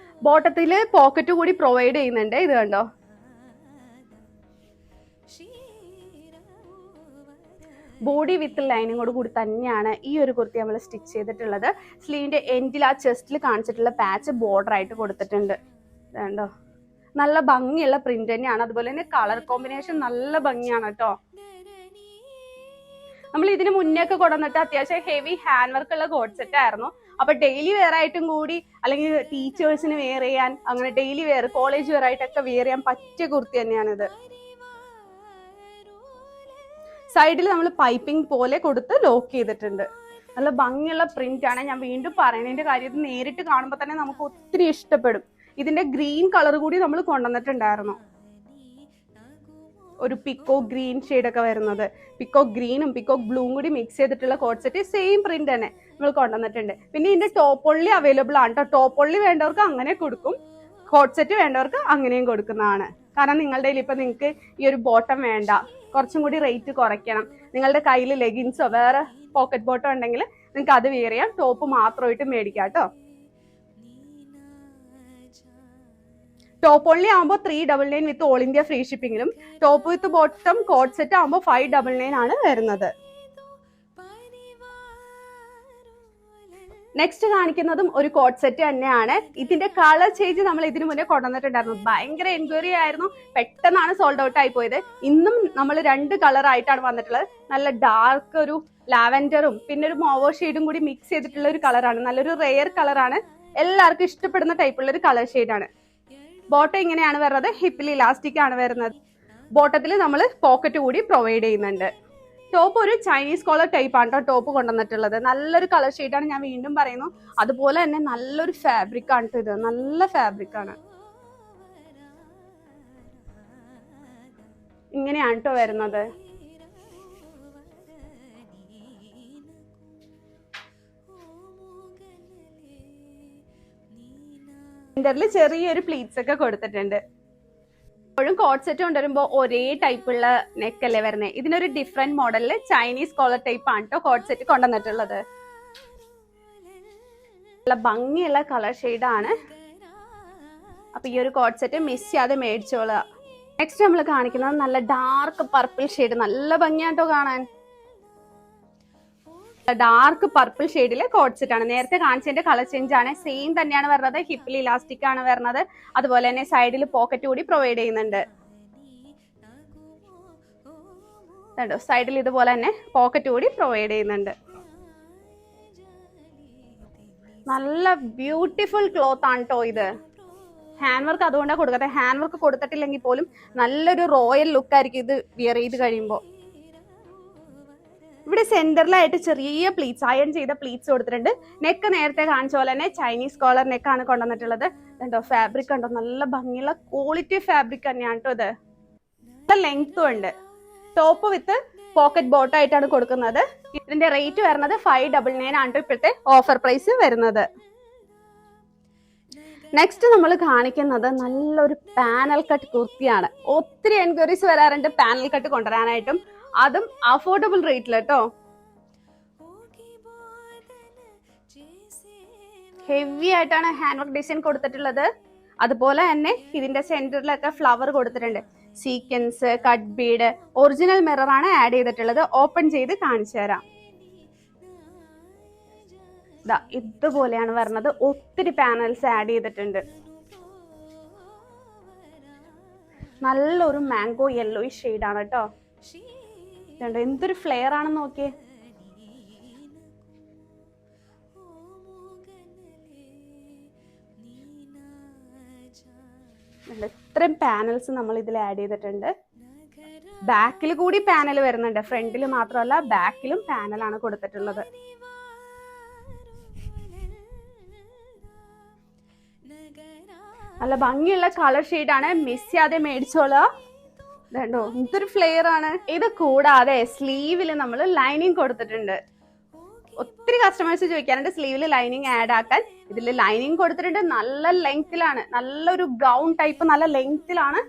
ബോട്ടത്തിൽ പോക്കറ്റ് കൂടി പ്രൊവൈഡ് ചെയ്യുന്നുണ്ട്. ഇത് കണ്ടോ, ബോഡി വിത്ത് ലൈനിങ്ങോട് കൂടി തന്നെയാണ് ഈ ഒരു കുർത്തി നമ്മൾ സ്റ്റിച്ച് ചെയ്തിട്ടുള്ളത്. സ്ലീവിന്റെ എൻഡിൽ ആ ചെസ്റ്റിൽ കാണിച്ചിട്ടുള്ള പാച്ച് ബോർഡർ ആയിട്ട് കൊടുത്തിട്ടുണ്ട്. വേണ്ടോ, നല്ല ഭംഗിയുള്ള പ്രിന്റ് തന്നെയാണ്. അതുപോലെ തന്നെ കളർ കോമ്പിനേഷൻ നല്ല ഭംഗിയാണ് കേട്ടോ. നമ്മൾ ഇതിന് മുന്നേ ഒക്കെ കൊണ്ടുവന്നിട്ട് അത്യാവശ്യം ഹെവി ഹാൻഡ് വർക്ക് ഉള്ള കോഡ് സെറ്റ് ആയിരുന്നു. അപ്പൊ ഡെയിലി വെയർ ആയിട്ടും കൂടി, അല്ലെങ്കിൽ ടീച്ചേഴ്സിന് വെയർ ചെയ്യാൻ, അങ്ങനെ ഡെയിലി വെയർ, കോളേജ് വെയർ ആയിട്ടൊക്കെ വെയർ ചെയ്യാൻ പറ്റിയ കുർത്തി തന്നെയാണിത്. സൈഡിൽ നമ്മൾ പൈപ്പിംഗ് പോലെ കൊടുത്ത് ലോക്ക് ചെയ്തിട്ടുണ്ട്. നല്ല ഭംഗിയുള്ള പ്രിന്റ് ആണ്. ഞാൻ വീണ്ടും പറയുന്നതിന്റെ കാര്യം, ഇത് നേരിട്ട് കാണുമ്പോൾ തന്നെ നമുക്ക് ഒത്തിരി ഇഷ്ടപ്പെടും. ഇതിന്റെ ഗ്രീൻ കളർ കൂടി നമ്മൾ കൊണ്ടുവന്നിട്ടുണ്ടായിരുന്നു, ഒരു പിക്കോ ഗ്രീൻ ഷെയ്ഡൊക്കെ വരുന്നത്. പിക്കോ ഗ്രീനും പിക്കോ ബ്ലൂവും കൂടി മിക്സ് ചെയ്തിട്ടുള്ള കോഡ് സെറ്റ്, സെയിം പ്രിന്റ് തന്നെ നമ്മൾ കൊണ്ടുവന്നിട്ടുണ്ട്. പിന്നെ ഇതിന്റെ ടോപ്പ് ഒള്ളി അവൈലബിൾ ആണ് കേട്ടോ. ടോപ്പ് ഒള്ളി വേണ്ടവർക്ക് അങ്ങനെ കൊടുക്കും, കോഡ് സെറ്റ് വേണ്ടവർക്ക് അങ്ങനെയും കൊടുക്കുന്നതാണ്. കാരണം നിങ്ങളുടെ കയ്യിൽ ഇപ്പൊ നിങ്ങൾക്ക് ഈ ഒരു ബോട്ടം വേണ്ട, കുറച്ചും കൂടി റേറ്റ് കുറയ്ക്കണം, നിങ്ങളുടെ കയ്യിൽ ലെഗിൻസോ വേറെ പോക്കറ്റ് ബോട്ടോ ഉണ്ടെങ്കിൽ നിങ്ങൾക്ക് അത് വെയർ ചെയ്യാം, ടോപ്പ് മാത്രമായിട്ട് മേടിക്കാം കേട്ടോ. ടോപ്പ് ഓൺലി ആകുമ്പോൾ 399 വിത്ത് ഓൾ ഇന്ത്യ ഫ്രീ ഷിപ്പിംഗിലും, top with bottom coord set ആകുമ്പോൾ 599 ആണ് വരുന്നത്. നെക്സ്റ്റ് കാണിക്കുന്നതും ഒരു കോഡ് സെറ്റ് തന്നെയാണ്. ഇതിന്റെ കളർ ചേഞ്ച് നമ്മൾ ഇതിനു മുന്നേ കൊണ്ടുവന്നിട്ടുണ്ടായിരുന്നു, ഭയങ്കര എൻക്വയറി ആയിരുന്നു, പെട്ടെന്നാണ് സോൾഡ് ഔട്ട് ആയി പോയത്. ഇന്നും നമ്മൾ 2 കളർ ആയിട്ടാണ് വന്നിട്ടുള്ളത്. നല്ല ഡാർക്ക് ഒരു ലാവൻഡറും പിന്നെ ഒരു മോവോ ഷെയ്ഡും കൂടി മിക്സ് ചെയ്തിട്ടുള്ള ഒരു കളറാണ്. നല്ലൊരു റെയർ കളറാണ്, എല്ലാവർക്കും ഇഷ്ടപ്പെടുന്ന ടൈപ്പുള്ള ഒരു കളർ ഷെയ്ഡാണ്. ബോട്ടം ഇങ്ങനെയാണ് വരുന്നത്, ഹിപ്പിൽ ഇലാസ്റ്റിക് ആണ് വരുന്നത്. ബോട്ടത്തിൽ നമ്മൾ പോക്കറ്റ് കൂടി പ്രൊവൈഡ് ചെയ്യുന്നുണ്ട്. ടോപ്പ് ഒരു ചൈനീസ് കോളർ ടൈപ്പ് ആണ് കേട്ടോ ടോപ്പ് കൊണ്ടുവന്നിട്ടുള്ളത്. നല്ലൊരു കളർ ഷെയ്ഡാണ്, ഞാൻ വീണ്ടും പറയുന്നു. അതുപോലെ തന്നെ നല്ലൊരു ഫാബ്രിക് ആണ് ഇത്, നല്ല ഫാബ്രിക് ആണ്. ഇങ്ങനെയാണ് കേട്ടോ വരുന്നത്. സെന്ററിൽ ചെറിയൊരു പ്ലീറ്റ്സ് ഒക്കെ കൊടുത്തിട്ടുണ്ട്. എപ്പോഴും കോഡ് സെറ്റ് കൊണ്ടുവരുമ്പോൾ ഒരേ ടൈപ്പുള്ള നെക്ക് അല്ലേ വരുന്നത്. ഇതിനൊരു ഡിഫറെന്റ് മോഡലില് ചൈനീസ് കോളർ ടൈപ്പ് ആണ് കേട്ടോ കോഡ് സെറ്റ് കൊണ്ടുവന്നിട്ടുള്ളത്. നല്ല ഭംഗിയുള്ള കളർ ഷെയ്ഡാണ്. അപ്പൊ ഈ ഒരു കോഡ് സെറ്റ് മിസ് ചെയ്യാതെ മേടിച്ചോളുക. നെക്സ്റ്റ് നമ്മൾ കാണിക്കുന്നത് നല്ല ഡാർക്ക് പർപ്പിൾ ഷെയ്ഡ്, നല്ല ഭംഗിയാട്ടോ കാണാൻ. ഡാർക്ക് പർപ്പിൾ ഷെയ്ഡിലെ കോഡ് സെറ്റ് ആണ്. നേരത്തെ കാണിച്ചതിന്റെ കളർ ചേഞ്ച് ആണ്, സെയിം തന്നെയാണ് വരുന്നത്. ഹിപ്പിൽ ഇലാസ്റ്റിക് ആണ് വരുന്നത്. അതുപോലെ തന്നെ സൈഡിൽ പോക്കറ്റ് കൂടി പ്രൊവൈഡ് ചെയ്യുന്നുണ്ട്. സൈഡിൽ ഇതുപോലെ തന്നെ പോക്കറ്റ് കൂടി പ്രൊവൈഡ് ചെയ്യുന്നുണ്ട്. നല്ല ബ്യൂട്ടിഫുൾ ക്ലോത്ത് ആണ് കേട്ടോ ഇത്. ഹാൻഡ് വർക്ക് അതുകൊണ്ടാണ് കൊടുക്കാത്തത്. ഹാൻഡ് വർക്ക് കൊടുത്തിട്ടില്ലെങ്കിൽ പോലും നല്ലൊരു റോയൽ ലുക്ക് ആയിരിക്കും ഇത് വിയർ ചെയ്ത് കഴിയുമ്പോൾ. ഇവിടെ സെന്ററിലായിട്ട് ചെറിയ പ്ലീറ്റ്സ്, അയൺ ചെയ്ത പ്ലീറ്റ്സ് കൊടുത്തിട്ടുണ്ട്. നെക്ക് നേരത്തെ കാണിച്ച പോലെ തന്നെ ചൈനീസ് കോളർ നെക്കാണ് കൊണ്ടുവന്നിട്ടുള്ളത്. കണ്ടോ ഫാബ്രിക് കണ്ടോ, നല്ല ഭംഗിയുള്ള ക്വാളിറ്റി ഫാബ്രിക് തന്നെയാണ് കേട്ടോ ഇത്. നല്ല ലെങ്ത്തും ഉണ്ട്. ടോപ്പ് വിത്ത് പോക്കറ്റ് ബോട്ട് ആയിട്ടാണ് കൊടുക്കുന്നത്. ഇതിന്റെ റേറ്റ് വരുന്നത് 599 ആണ് ഇപ്പോഴത്തെ ഓഫർ പ്രൈസ് വരുന്നത്. നെക്സ്റ്റ് നമ്മൾ കാണിക്കുന്നത് നല്ലൊരു പാനൽ കട്ട് കുർത്തിയാണ്. ഒത്തിരി എൻക്വയറീസ് വരാറുണ്ട് പാനൽ കട്ട് കൊണ്ടുവരാനായിട്ടും, അതും അഫോർഡബിൾ റേറ്റിൽ കേട്ടോ. ഹെവി ആയിട്ടാണ് ഹാൻഡ് വർക്ക് ഡിസൈൻ കൊടുത്തിട്ടുള്ളത്. അതുപോലെ തന്നെ ഇതിന്റെ സെന്ററിലൊക്കെ ഫ്ലവർ കൊടുത്തിട്ടുണ്ട്. Sequence, cut Bede, original mirror ആണ് ആഡ് ചെയ്തിട്ടുള്ളത്. ഓപ്പൺ ചെയ്ത് കാണിച്ചു തരാം. ഇതുപോലെയാണ് വരുന്നത്. ഒത്തിരി പാനൽസ് ആഡ് ചെയ്തിട്ടുണ്ട്. നല്ലൊരു മാംഗോ യെല്ലോ ഷെയ്ഡാണ് കേട്ടോ. എന്തൊരു ഫ്ലെയർ ആണെന്ന് നോക്കിയേ. ഇത്രയും പാനൽസ് നമ്മൾ ഇതിൽ ആഡ് ചെയ്തിട്ടുണ്ട്. ബാക്കിൽ കൂടി പാനൽ വരുന്നുണ്ട്, ഫ്രണ്ടിൽ മാത്രമല്ല ബാക്കിലും പാനലാണ് കൊടുത്തിട്ടുള്ളത്. നല്ല ഭംഗിയുള്ള കളർ ഷെയ്ഡാണ്, മിസ് ചെയ്യാതെ മേടിച്ചോളാം. ഇതോ എന്തൊരു ഫ്ലെയർ ആണ്. ഇത് കൂടാതെ സ്ലീവിൽ നമ്മൾ ലൈനിങ് കൊടുത്തിട്ടുണ്ട്. ഒത്തിരി കസ്റ്റമേഴ്സ് ചോദിക്കാറുണ്ട് സ്ലീവിൽ ലൈനിങ് ആഡ് ആക്കാൻ. ഇതിൽ ലൈനിങ് കൊടുത്തിട്ടുണ്ട്. നല്ല ലെങ്ത്തിലാണ്, നല്ലൊരു ഗൗൺ ടൈപ്പ് നല്ല ലെങ്ത്തിലാണ്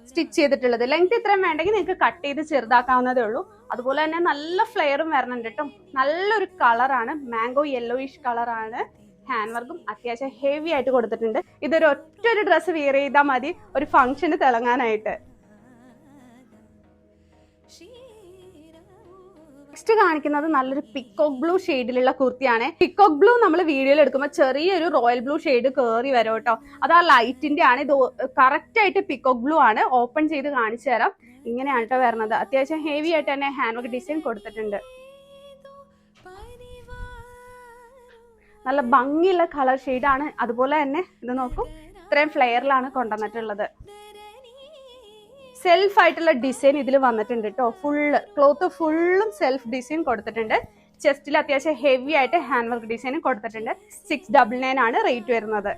സ്റ്റിച്ച് ചെയ്തിട്ടുള്ളത്. ലെങ്ത് ഇത്രയും വേണ്ടെങ്കിൽ നിങ്ങൾക്ക് കട്ട് ചെയ്ത് ചെറുതാക്കാവുന്നതേ ഉള്ളൂ. അതുപോലെ തന്നെ നല്ല ഫ്ലെയറും വരണുണ്ട് കേട്ടോ. നല്ലൊരു കളറാണ്, മാംഗോ യെല്ലോയിഷ് കളറാണ്. ഹാൻഡ് വർക്കും അത്യാവശ്യം ഹെവി ആയിട്ട് കൊടുത്തിട്ടുണ്ട്. ഇതൊരു ഒറ്റൊരു ഡ്രസ്സ് വിയർ ചെയ്താൽ മതി ഒരു ഫംഗ്ഷന് തിളങ്ങാനായിട്ട്. നെക്സ്റ്റ് കാണിക്കുന്നത് നല്ലൊരു പിക്കോക്ക് ബ്ലൂ ഷെയ്ഡിലുള്ള കുർത്തിയാണ്. പിക്കോക്ക് ബ്ലൂ നമ്മൾ വീഡിയോയിൽ എടുക്കുമ്പോൾ ചെറിയൊരു റോയൽ ബ്ലൂ ഷെയ്ഡ് കയറി വരും കേട്ടോ. അത് ആ ലൈറ്റിന്റെ ആണ്. ഇത് കറക്റ്റ് ആയിട്ട് പിക്കോക്ക് ബ്ലൂ ആണ്. ഓപ്പൺ ചെയ്ത് കാണിച്ചു തരാം. ഇങ്ങനെയാണ് കേട്ടോ വരുന്നത്. അത്യാവശ്യം ഹെവി ആയിട്ട് തന്നെ ഹാൻഡ് വർക്ക് ഡിസൈൻ കൊടുത്തിട്ടുണ്ട്. നല്ല ഭംഗിയുള്ള കളർ ഷെയ്ഡാണ്. അതുപോലെ തന്നെ ഇത് നോക്കൂ, ഇത്രയും ഫ്ലെയറിലാണ് കൊണ്ടുവന്നിട്ടുള്ളത്. സെൽഫ് ആയിട്ടുള്ള ഡിസൈൻ ഇതിൽ വന്നിട്ടുണ്ട് കേട്ടോ. ഫുള്ള് ക്ലോത്ത് ഫുള്ളും സെൽഫ് ഡിസൈൻ കൊടുത്തിട്ടുണ്ട്. ചെസ്റ്റിൽ അത്യാവശ്യം ഹെവി ആയിട്ട് ഹാൻഡ് വർക്ക് ഡിസൈൻ കൊടുത്തിട്ടുണ്ട്. 699 ആണ് റേറ്റ് വരുന്നത്.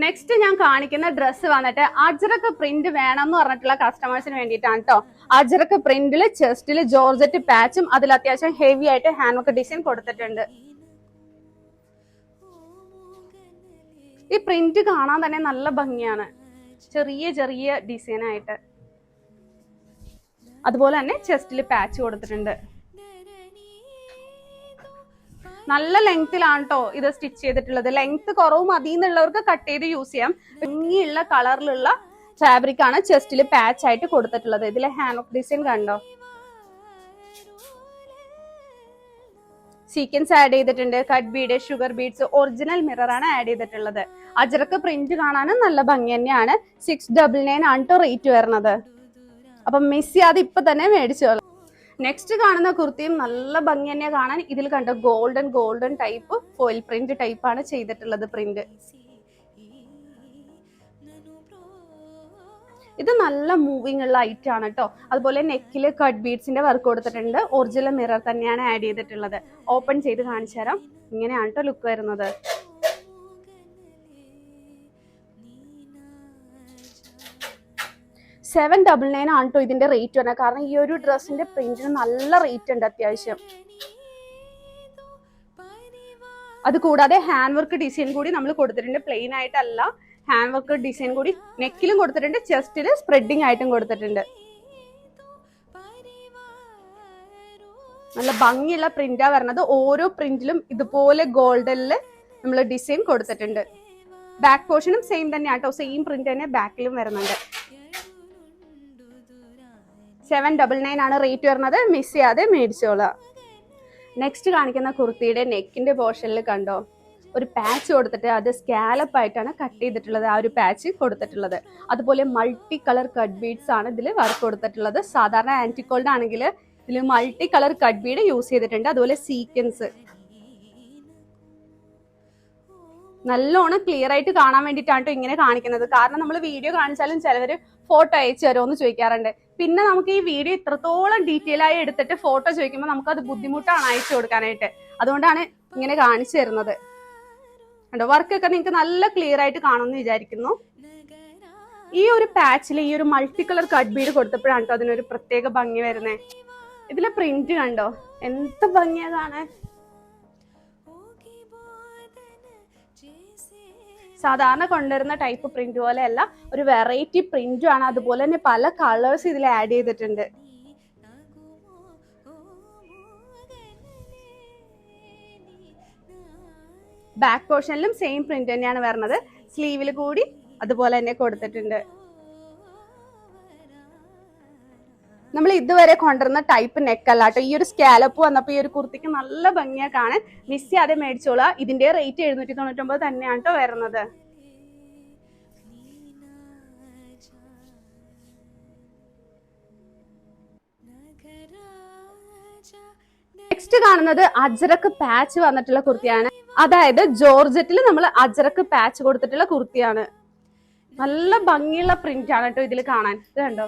നെക്സ്റ്റ് ഞാൻ കാണിക്കുന്ന ഡ്രസ്സ് വന്നിട്ട് അജ്രക്ക് പ്രിന്റ് വേണം എന്ന് പറഞ്ഞിട്ടുള്ള കസ്റ്റമേഴ്സിന് വേണ്ടിയിട്ടാണ് കേട്ടോ. അജ്രക്ക് പ്രിന്റില് ചെസ്റ്റില് ജോർജറ്റ് പാച്ചും അതിൽ അത്യാവശ്യം ഹെവി ആയിട്ട് ഹാൻഡ് വർക്ക് ഡിസൈൻ കൊടുത്തിട്ടുണ്ട്. ഈ പ്രിന്റ് കാണാൻ തന്നെ നല്ല ഭംഗിയാണ്. ചെറിയ ചെറിയ ഡിസൈൻ ആയിട്ട്. അതുപോലെ തന്നെ ചെസ്റ്റില് പാച്ച് കൊടുത്തിട്ടുണ്ട്. നല്ല ലെങ്ത്തിലാണ് കേട്ടോ ഇത് സ്റ്റിച്ച് ചെയ്തിട്ടുള്ളത്. ലെങ്ത് കുറവ് മതി എന്നുള്ളവർക്ക് കട്ട് ചെയ്ത് യൂസ് ചെയ്യാം. ഭംഗിയുള്ള കളറിലുള്ള ഫാബ്രിക് ആണ് ചെസ്റ്റിൽ പാച്ച് ആയിട്ട് കൊടുത്തിട്ടുള്ളത്. ഇതിലെ ഹാൻഡ് വർക്ക് ഡിസൈൻ കണ്ടോ, സീക്വൻസ് ആഡ് ചെയ്തിട്ടുണ്ട്. Cut Bede, sugar beads, original mirror ആണ് ആഡ് ചെയ്തിട്ടുള്ളത്. അജ്രക്ക് പ്രിന്റ് കാണാനും നല്ല ഭംഗി തന്നെയാണ്. 699 ആണ് കേട്ടോ റേറ്റ് വരുന്നത്. അപ്പൊ മിസ് ചെയ്യാതെ ഇപ്പൊ തന്നെ മേടിച്ചോളാം. നെക്സ്റ്റ് കാണുന്ന കുർത്തിയും നല്ല ഭംഗി തന്നെയാണ് കാണാൻ. ഇതിൽ കണ്ട ഗോൾഡൻ ടൈപ്പ് ഫോയിൽ പ്രിന്റ് ടൈപ്പാണ് ചെയ്തിട്ടുള്ളത്. പ്രിന്റ് ഇത് നല്ല മൂവിങ് ഉള്ള ഐറ്റം ആണ് കേട്ടോ. അതുപോലെ നെക്കില് കട്ട് ബീഡ്സിന്റെ വർക്ക് കൊടുത്തിട്ടുണ്ട്. ഒറിജിനൽ മിറർ തന്നെയാണ് ആഡ് ചെയ്തിട്ടുള്ളത്. ഓപ്പൺ ചെയ്ത് കാണിച്ചു തരാം. ഇങ്ങനെയാണ് കേട്ടോ ലുക്ക് വരുന്നത്. 799 ആണ് കേട്ടോ ഇതിന്റെ റേറ്റ് വരുന്നത്. കാരണം ഈ ഒരു ഡ്രസ്സിന്റെ പ്രിന്റിന് നല്ല റേറ്റ് ഉണ്ട് അത്യാവശ്യം. അത് കൂടാതെ ഹാൻഡ് വർക്ക് ഡിസൈൻ കൂടി നമ്മൾ കൊടുത്തിട്ടുണ്ട്. പ്ലെയിൻ ആയിട്ടല്ല, ഹാൻഡ് വർക്ക് ഡിസൈൻ കൂടി നെക്കിലും കൊടുത്തിട്ടുണ്ട്. ചെസ്റ്റില് സ്പ്രെഡിങ് ആയിട്ടും കൊടുത്തിട്ടുണ്ട്. നല്ല ഭംഗിയുള്ള പ്രിന്റാ വരുന്നത്. ഓരോ പ്രിന്റിലും ഇതുപോലെ ഗോൾഡനില് നമ്മൾ ഡിസൈൻ കൊടുത്തിട്ടുണ്ട്. ബാക്ക് പോർഷനും സെയിം തന്നെയാണ് കേട്ടോ. സെയിം പ്രിന്റ് തന്നെ ബാക്കിലും വരുന്നുണ്ട്. 799 ആണ് റേറ്റ് വരുന്നത്. മിസ് ചെയ്യാതെ മേടിച്ചോളാം. നെക്സ്റ്റ് കാണിക്കുന്ന കുർത്തിയുടെ നെക്കിന്റെ പോർഷനിൽ കണ്ടോ ഒരു പാച്ച് കൊടുത്തിട്ട് അത് സ്കാലപ്പ് ആയിട്ടാണ് കട്ട് ചെയ്തിട്ടുള്ളത്. ആ ഒരു പാച്ച് കൊടുത്തിട്ടുള്ളത്. അതുപോലെ മൾട്ടി കളർ കട്ട് ബീഡ്സ് ആണ് ഇതിൽ വർക്ക് കൊടുത്തിട്ടുള്ളത്. സാധാരണ ആന്റിക്കോൾഡ് ആണെങ്കിൽ ഇതിൽ multi colour cut Bede use ചെയ്തിട്ടുണ്ട്. അതുപോലെ സീക്വൻസ് നല്ലോണം ക്ലിയർ ആയിട്ട് കാണാൻ വേണ്ടിയിട്ടാണ് ഇങ്ങനെ കാണിക്കുന്നത്. കാരണം നമ്മൾ വീഡിയോ കാണിച്ചാലും ചിലവർ ഫോട്ടോ അയച്ചു തരുമോ എന്ന് ചോദിക്കാറുണ്ട്. പിന്നെ നമുക്ക് ഈ വീഡിയോ ഇത്രത്തോളം ഡീറ്റെയിൽ ആയി എടുത്തിട്ട് ഫോട്ടോ ചോദിക്കുമ്പോൾ നമുക്ക് അത് ബുദ്ധിമുട്ടാണ് അയച്ചു കൊടുക്കാനായിട്ട്. അതുകൊണ്ടാണ് ഇങ്ങനെ കാണിച്ചു തരുന്നത്. കണ്ടോ വർക്കൊക്കെ നിങ്ങൾക്ക് നല്ല ക്ലിയർ ആയിട്ട് കാണുമെന്ന് വിചാരിക്കുന്നു. ഈ ഒരു പാച്ചിൽ ഈ ഒരു മൾട്ടി കളർ കട്ട് ബീഡ് കൊടുത്തപ്പോഴാണ് കേട്ടോ അതിനൊരു പ്രത്യേക ഭംഗി വരുന്നത്. ഇതിലെ പ്രിന്റ് കണ്ടോ എന്ത് ഭംഗിയാ കാണാൻ. സാധാരണ കൊണ്ടുവരുന്ന ടൈപ്പ് പ്രിന്റ് പോലെയല്ല, ഒരു വെറൈറ്റി പ്രിന്റും ആണ്. അതുപോലെ തന്നെ പല കളേഴ്സ് ഇതിൽ ആഡ് ചെയ്തിട്ടുണ്ട്. ബാക്ക് പോർഷനിലും സെയിം പ്രിന്റ് തന്നെയാണ് വരുന്നത്. സ്ലീവിൽ കൂടി അതുപോലെ തന്നെ കൊടുത്തിട്ടുണ്ട്. നമ്മൾ ഇതുവരെ കൊണ്ടുവരുന്ന ടൈപ്പ് നെക്കല്ല കേട്ടോ. ഈ ഒരു സ്കാലപ്പ് വന്നപ്പോൾ ഈ ഒരു കുർത്തിക്ക് നല്ല ഭംഗിയാ കാണാൻ. മിസ് ചെയ്യാതെ മേടിച്ചോളാം. ഇതിന്റെ റേറ്റ് 799 തന്നെയാണ് കേട്ടോ വരുന്നത്. നെക്സ്റ്റ് കാണുന്നത് അജ്രക്ക് പാച്ച് വന്നിട്ടുള്ള കുർത്തിയാണ്. അതായത് ജോർജറ്റിൽ നമ്മൾ അജ്രക്ക് പാച്ച് കൊടുത്തിട്ടുള്ള കുർത്തിയാണ്. നല്ല ഭംഗിയുള്ള പ്രിന്റ് ആണ് കേട്ടോ ഇതിൽ കാണാൻ. ഇത് കണ്ടോ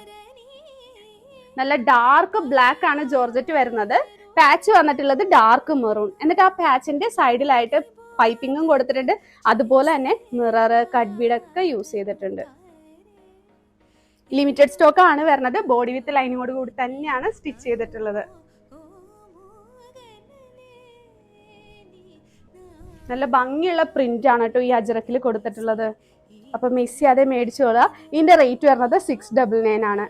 നല്ല ഡാർക്ക് ബ്ലാക്ക് ആണ് ജോർജറ്റ് വരുന്നത്. പാച്ച് വന്നിട്ടുള്ളത് ഡാർക്ക് മെറൂൺ. എന്നിട്ട് ആ പാച്ചിന്റെ സൈഡിലായിട്ട് പൈപ്പിങ്ങും കൊടുത്തിട്ടുണ്ട്. അതുപോലെ തന്നെ മിറർ കട്ട് ബീഡ് ഒക്കെ യൂസ് ചെയ്തിട്ടുണ്ട്. ലിമിറ്റഡ് സ്റ്റോക്ക് ആണ് വരുന്നത്. ബോഡി വിത്ത് ലൈനിങ്ങോട് കൂടി തന്നെയാണ് സ്റ്റിച്ച് ചെയ്തിട്ടുള്ളത്. നല്ല ഭംഗിയുള്ള പ്രിന്റ് ആണ് കേട്ടോ ഈ അജ്രക്കിൽ കൊടുത്തിട്ടുള്ളത്. അപ്പൊ മിസ് ചെയ്യാതെ മേടിച്ചോളാം. ഇതിന്റെ റേറ്റ് വരുന്നത് 699 ആണ്.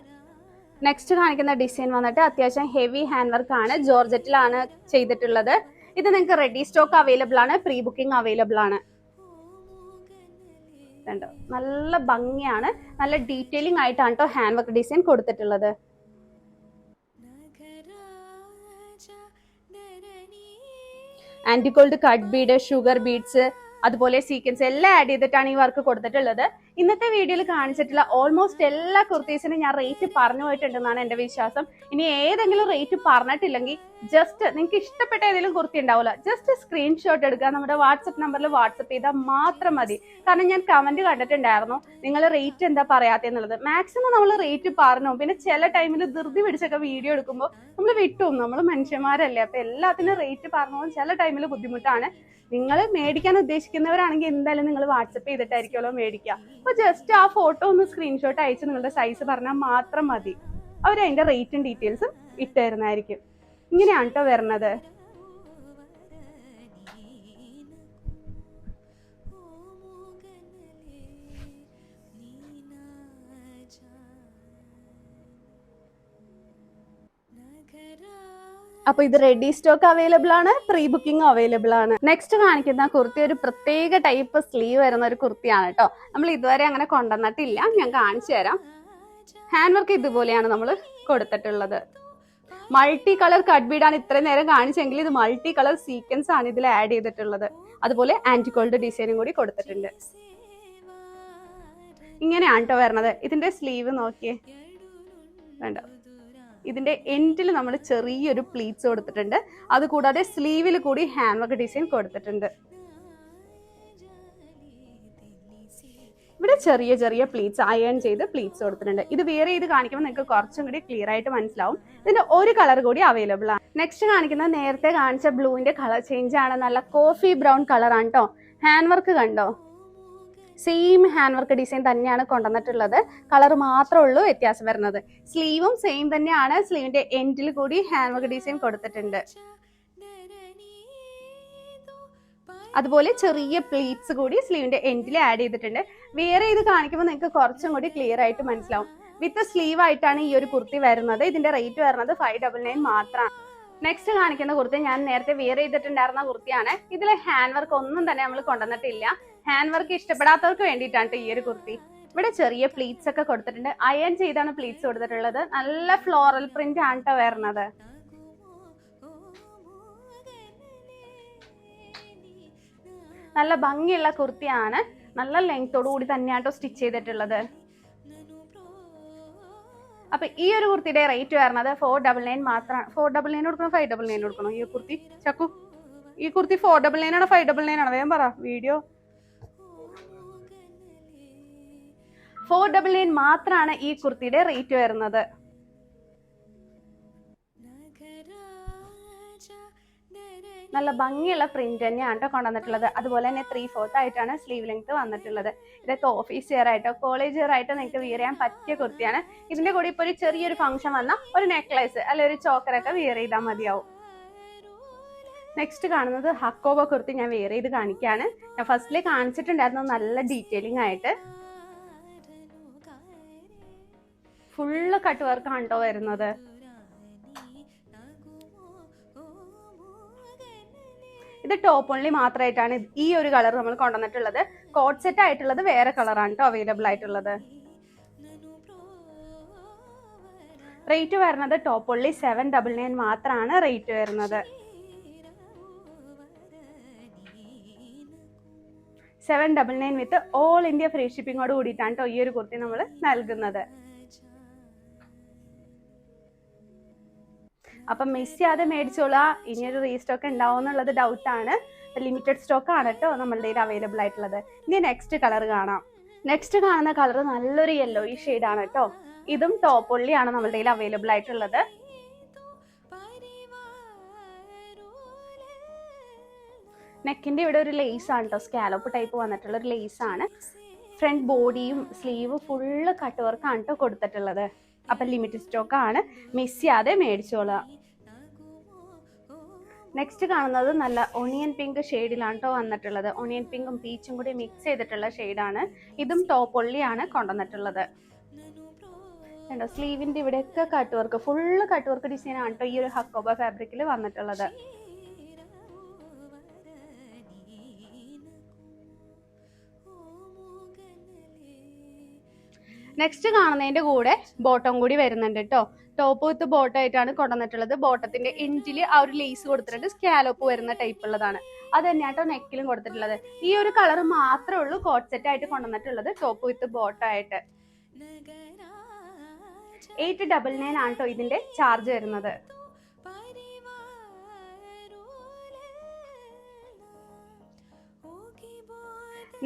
നെക്സ്റ്റ് കാണിക്കുന്ന ഡിസൈൻ വന്നിട്ട് അത്യാവശ്യം ഹെവി ഹാൻഡ് വർക്ക് ആണ്, ജോർജറ്റിലാണ് ചെയ്തിട്ടുള്ളത്. ഇത് നിങ്ങൾക്ക് റെഡി സ്റ്റോക്ക് അവൈലബിൾ ആണ്, പ്രീ ബുക്കിംഗ് അവൈലബിൾ ആണ്. നല്ല ഭംഗിയാണ്, നല്ല ഡീറ്റെയിലിംഗ് ആയിട്ടാണ് കേട്ടോ ഹാൻഡ് വർക്ക് ഡിസൈൻ കൊടുത്തിട്ടുള്ളത്. ആന്റിഗോൾഡ് കട്ട് ബീഡ്, ഷുഗർ ബീഡ്സ്, അതുപോലെ സീക്വൻസ് എല്ലാം ആഡ് ചെയ്തിട്ടാണ് ഈ വർക്ക് കൊടുത്തിട്ടുള്ളത്. ഇന്നത്തെ വീഡിയോയിൽ കാണിച്ചിട്ടുള്ള ഓൾമോസ്റ്റ് എല്ലാ കുർത്തീസിനും ഞാൻ റേറ്റ് പറഞ്ഞു പോയിട്ടുണ്ടെന്നാണ് എന്റെ വിശ്വാസം. ഇനി ഏതെങ്കിലും റേറ്റ് പറഞ്ഞിട്ടില്ലെങ്കിൽ ജസ്റ്റ് നിങ്ങൾക്ക് ഇഷ്ടപ്പെട്ട ഏതെങ്കിലും കുർത്തി ഉണ്ടാവില്ല, ജസ്റ്റ് സ്ക്രീൻഷോട്ട് എടുക്കുക, നമ്മുടെ വാട്സപ്പ് നമ്പറിൽ വാട്സപ്പ് ചെയ്താൽ മാത്രം മതി. കാരണം ഞാൻ കമന്റ് കണ്ടിട്ടുണ്ടായിരുന്നു നിങ്ങൾ റേറ്റ് എന്താ പറയാത്തെന്നുള്ളത്. മാക്സിമം നമ്മൾ റേറ്റ് പറഞ്ഞു, പിന്നെ ചില ടൈമിൽ ധൃതി പിടിച്ചൊക്കെ വീഡിയോ എടുക്കുമ്പോൾ നമ്മൾ വിട്ടും, നമ്മൾ മനുഷ്യന്മാരല്ലേ, അപ്പൊ എല്ലാത്തിനും റേറ്റ് പറഞ്ഞു ചില ടൈമിൽ ബുദ്ധിമുട്ടാണ്. നിങ്ങൾ മേടിക്കാൻ ഉദ്ദേശിക്കുന്നവരാണെങ്കിൽ എന്തായാലും നിങ്ങൾ വാട്സപ്പ് ചെയ്തിട്ടായിരിക്കുമല്ലോ മേടിക്കുക. അപ്പൊ ജസ്റ്റ് ആ ഫോട്ടോ ഒന്ന് സ്ക്രീൻഷോട്ട് അയച്ച് നിങ്ങളുടെ സൈസ് പറഞ്ഞാൽ മാത്രം മതി, അവർ അതിന്റെ റേറ്റും ഡീറ്റെയിൽസും ഇട്ട് തരുന്നതായിരിക്കും. ഇങ്ങനെയാണ് കേട്ടോ വരുന്നത്. അപ്പൊ ഇത് റെഡി സ്റ്റോക്ക് അവൈലബിൾ ആണ്, പ്രീ ബുക്കിംഗ് അവൈലബിൾ ആണ്. നെക്സ്റ്റ് കാണിക്കുന്ന കുർത്തി ഒരു പ്രത്യേക ടൈപ്പ് സ്ലീവ് വരുന്ന ഒരു കുർത്തിയാണ് കേട്ടോ. നമ്മൾ ഇതുവരെ അങ്ങനെ കൊണ്ടുവന്നിട്ടില്ല, ഞാൻ കാണിച്ചു തരാം. ഹാൻഡ് വർക്ക് ഇതുപോലെയാണ് നമ്മൾ കൊടുത്തിട്ടുള്ളത്. മൾട്ടി കളർ കട്ട് ബീഡാണ് ഇത്രയും നേരം കാണിച്ചെങ്കിൽ ഇത് മൾട്ടി കളർ സീക്വൻസ് ആണ് ഇതിൽ ആഡ് ചെയ്തിട്ടുള്ളത്. അതുപോലെ ആന്റിഗോൾഡ് ഡിസൈനും കൂടി കൊടുത്തിട്ടുണ്ട്. ഇങ്ങനെയാണ് കേട്ടോ വരണത്. ഇതിന്റെ സ്ലീവ് നോക്കിയേ, വേണ്ട, ഇതിന്റെ എൻഡിൽ നമ്മൾ ചെറിയൊരു പ്ലീറ്റ്സ് കൊടുത്തിട്ടുണ്ട്. അതുകൂടാതെ സ്ലീവിൽ കൂടി ഹാൻഡ് വർക്ക് ഡിസൈൻ കൊടുത്തിട്ടുണ്ട്. ഇവിടെ ചെറിയ ചെറിയ പ്ലീറ്റ്സ് അയൺ ചെയ്ത് പ്ലീറ്റ്സ് കൊടുത്തിട്ടുണ്ട്. ഇത് വേറെ ചെയ്ത് കാണിക്കുമ്പോൾ നിങ്ങൾക്ക് കുറച്ചും കൂടി ക്ലിയർ ആയിട്ട് മനസ്സിലാവും. ഇതിന്റെ ഒരു കളർ കൂടി അവൈലബിൾ ആണ്. നെക്സ്റ്റ് കാണിക്കുന്നത് നേരത്തെ കാണിച്ച ബ്ലൂവിന്റെ കളർ ചേഞ്ച് ആണ്. നല്ല കോഫി ബ്രൗൺ കളർ ആണ് കേട്ടോ. ഹാൻഡ് വർക്ക് കണ്ടോ, സെയിം ഹാൻഡ് വർക്ക് ഡിസൈൻ തന്നെയാണ് കൊണ്ടുവന്നിട്ടുള്ളത്. കളർ മാത്രമേ ഉള്ളൂ വ്യത്യാസം വരുന്നത്. സ്ലീവും സെയിം തന്നെയാണ്, സ്ലീവിന്റെ എൻഡിൽ കൂടി ഹാൻഡ് വർക്ക് ഡിസൈൻ കൊടുത്തിട്ടുണ്ട്. അതുപോലെ ചെറിയ പ്ലീറ്റ്സ് കൂടി സ്ലീവിന്റെ എൻഡിൽ ആഡ് ചെയ്തിട്ടുണ്ട്. വേറെ ഇത് കാണിക്കുമ്പോൾ നിങ്ങൾക്ക് കുറച്ചും കൂടി ക്ലിയർ ആയിട്ട് മനസ്സിലാവും. വിത്ത് സ്ലീവ് ആയിട്ടാണ് ഈ ഒരു കുർത്തി വരുന്നത്. ഇതിന്റെ റേറ്റ് വരുന്നത് 599 മാത്രമാണ്. നെക്സ്റ്റ് കാണിക്കുന്ന കുർത്തി ഞാൻ നേരത്തെ വെയർ ചെയ്തിട്ടുണ്ടായിരുന്ന കുർത്തിയാണ്. ഇതിൽ ഹാൻഡ് വർക്ക് ഒന്നും തന്നെ നമ്മൾ കൊണ്ടുവന്നിട്ടില്ല. ഹാൻഡ് വർക്ക് ഇഷ്ടപ്പെടാത്തവർക്ക് വേണ്ടിയിട്ടാണ് ഈ ഒരു കുർത്തി. ഇവിടെ ചെറിയ പ്ലീറ്റ്സ് ഒക്കെ കൊടുത്തിട്ടുണ്ട്. അയൺ ചെയ്താണ് പ്ലീറ്റ്സ് കൊടുത്തിട്ടുള്ളത്. നല്ല ഫ്ലോറൽ പ്രിന്റ് ആണ് ട്ടോ വരുന്നത്. നല്ല ഭംഗിയുള്ള കുർത്തിയാണ്. നല്ല ലെങ്തോടു കൂടി തന്നെയാണ് ട്ടോ സ്റ്റിച്ച് ചെയ്തിട്ടുള്ളത്. അപ്പൊ ഈ ഒരു കുർത്തിയുടെ റേറ്റ് വരുന്നത് 499 മാത്രമാണ്. 499 കൊടുക്കണോ 599 കൊടുക്കണോ? ഈ കുർത്തി ചക്കു, ഈ കുർത്തി 499 ആണോ 599 ആണോ? വേഗം പറ. വീഡിയോ 499 മാത്രമാണ് ഈ കുർത്തിയുടെ റേറ്റ് വരുന്നത്. നല്ല ഭംഗിയുള്ള പ്രിന്റ് തന്നെയാണ് കേട്ടോ കൊണ്ടുവന്നിട്ടുള്ളത്. അതുപോലെ തന്നെ 3/4 ആയിട്ടാണ് സ്ലീവ് ലെങ്ത് വന്നിട്ടുള്ളത്. ഇതൊക്കെ ഓഫീസ് വെയർ ആയിട്ടോ കോളേജ് വെയർ ആയിട്ടോ നിങ്ങൾക്ക് വിയർ ചെയ്യാൻ പറ്റിയ കുർത്തിയാണ്. ഇതിന്റെ കൂടെ ഇപ്പൊ ഒരു ചെറിയൊരു ഫംഗ്ഷൻ വന്നാൽ ഒരു നെക്ലേസ് അല്ലെ ഒരു ചോക്കറൊക്കെ വിയർ ചെയ്താൽ മതിയാവും. നെക്സ്റ്റ് കാണുന്നത് ഹക്കോബ കുർത്തി ഞാൻ വെയർ ചെയ്ത് കാണിക്കുകയാണ്. ഞാൻ ഫസ്റ്റില് കാണിച്ചിട്ടുണ്ടായിരുന്നു നല്ല ഡീറ്റെയിലിംഗ് ആയിട്ട്. ഫുള്ള് കട്ട് വർക്ക് ആണ് ട്ടോ വരുന്നത്. ഇത് ടോപ്പ് ഓൺലി മാത്രമായിട്ടാണ് ഈ ഒരു കളർ നമ്മൾ കൊണ്ടുവന്നിട്ടുള്ളത്. കോട്ട് സെറ്റ് ആയിട്ടുള്ളത് വേറെ കളറാണ് കേട്ടോ അവൈലബിൾ ആയിട്ടുള്ളത്. റേറ്റ് വരുന്നത് ടോപ്പ് ഓൺലി 799 മാത്രമാണ് റേറ്റ് വരുന്നത്. 799 വിത്ത് ഓൾ ഇന്ത്യ ഫ്രീ ഷിപ്പിങ്ങോട് കൂടിയിട്ടാണ് കേട്ടോ ഈ ഒരു കുർത്തി നമ്മൾ നൽകുന്നത്. അപ്പം മിസ് ചെയ്യാതെ മേടിച്ചോളാം. ഇനിയൊരു റീസ്റ്റോക്ക് ഉണ്ടാവും എന്നുള്ളത് ഡൗട്ടാണ്. ലിമിറ്റഡ് സ്റ്റോക്ക് ആണ് കേട്ടോ നമ്മളുടെ കയ്യിൽ അവൈലബിൾ ആയിട്ടുള്ളത്. ഇനി നെക്സ്റ്റ് കളർ കാണാം. നെക്സ്റ്റ് കാണുന്ന കളർ നല്ലൊരു യെല്ലോയി ഷെയ്ഡ് ആണ് കേട്ടോ. ഇതും ടോപ്പ് ഓൺലി ആണ് നമ്മളുടെ കയ്യിൽ അവൈലബിൾ ആയിട്ടുള്ളത്. നെക്കിന്റെ ഇവിടെ ഒരു ലേസ് ആണ് കേട്ടോ, സ്കാലോപ്പ് ടൈപ്പ് വന്നിട്ടുള്ള ഒരു ലേസ് ആണ്. ഫ്രണ്ട് ബോഡിയും സ്ലീവ് ഫുള്ള് കട്ട് വർക്ക് ആണ് കേട്ടോ കൊടുത്തിട്ടുള്ളത്. അപ്പൊ ലിമിറ്റഡ് സ്റ്റോക്ക് ആണ്, മിസ് ചെയ്യാതെ മേടിച്ചോളാം. നെക്സ്റ്റ് കാണുന്നത് നല്ല ഒണിയൻ പിങ്ക് ഷെയ്ഡിലാണ് കേട്ടോ വന്നിട്ടുള്ളത്. ഒണിയൻ പിങ്കും പീച്ചും കൂടി മിക്സ് ചെയ്തിട്ടുള്ള ഷെയ്ഡാണ്. ഇതും ടോപ്പ് ഒള്ളിയാണ് കൊണ്ടുവന്നിട്ടുള്ളത്. കണ്ടോ സ്ലീവിന്റെ ഇവിടെയൊക്കെ cut work, full cut work design ആണ് കേട്ടോ ഈ ഒരു ഹക്കോബ ഫാബ്രിക്കിൽ വന്നിട്ടുള്ളത്. നെക്സ്റ്റ് കാണുന്നതിന്റെ കൂടെ ബോട്ടം കൂടി വരുന്നുണ്ട് കേട്ടോ. ടോപ്പ് വിത്ത് ബോട്ടം ആയിട്ടാണ് കൊണ്ടുവന്നിട്ടുള്ളത്. ബോട്ടത്തിന്റെ എൻഡില് ആ ഒരു ലേസ് കൊടുത്തിട്ടുണ്ട്, സ്കാലോപ്പ് വരുന്ന ടൈപ്പ് ഉള്ളതാണ്. അത് തന്നെയാട്ടോ നെക്കിലും കൊടുത്തിട്ടുള്ളത്. ഈ ഒരു കളർ മാത്രമേ ഉള്ളൂ കോട്ട് സെറ്റ് ആയിട്ട് കൊണ്ടുവന്നിട്ടുള്ളത് ടോപ്പ് വിത്ത് ബോട്ടം ആയിട്ട്. 899 ആണ് കേട്ടോ ഇതിന്റെ ചാർജ് വരുന്നത്.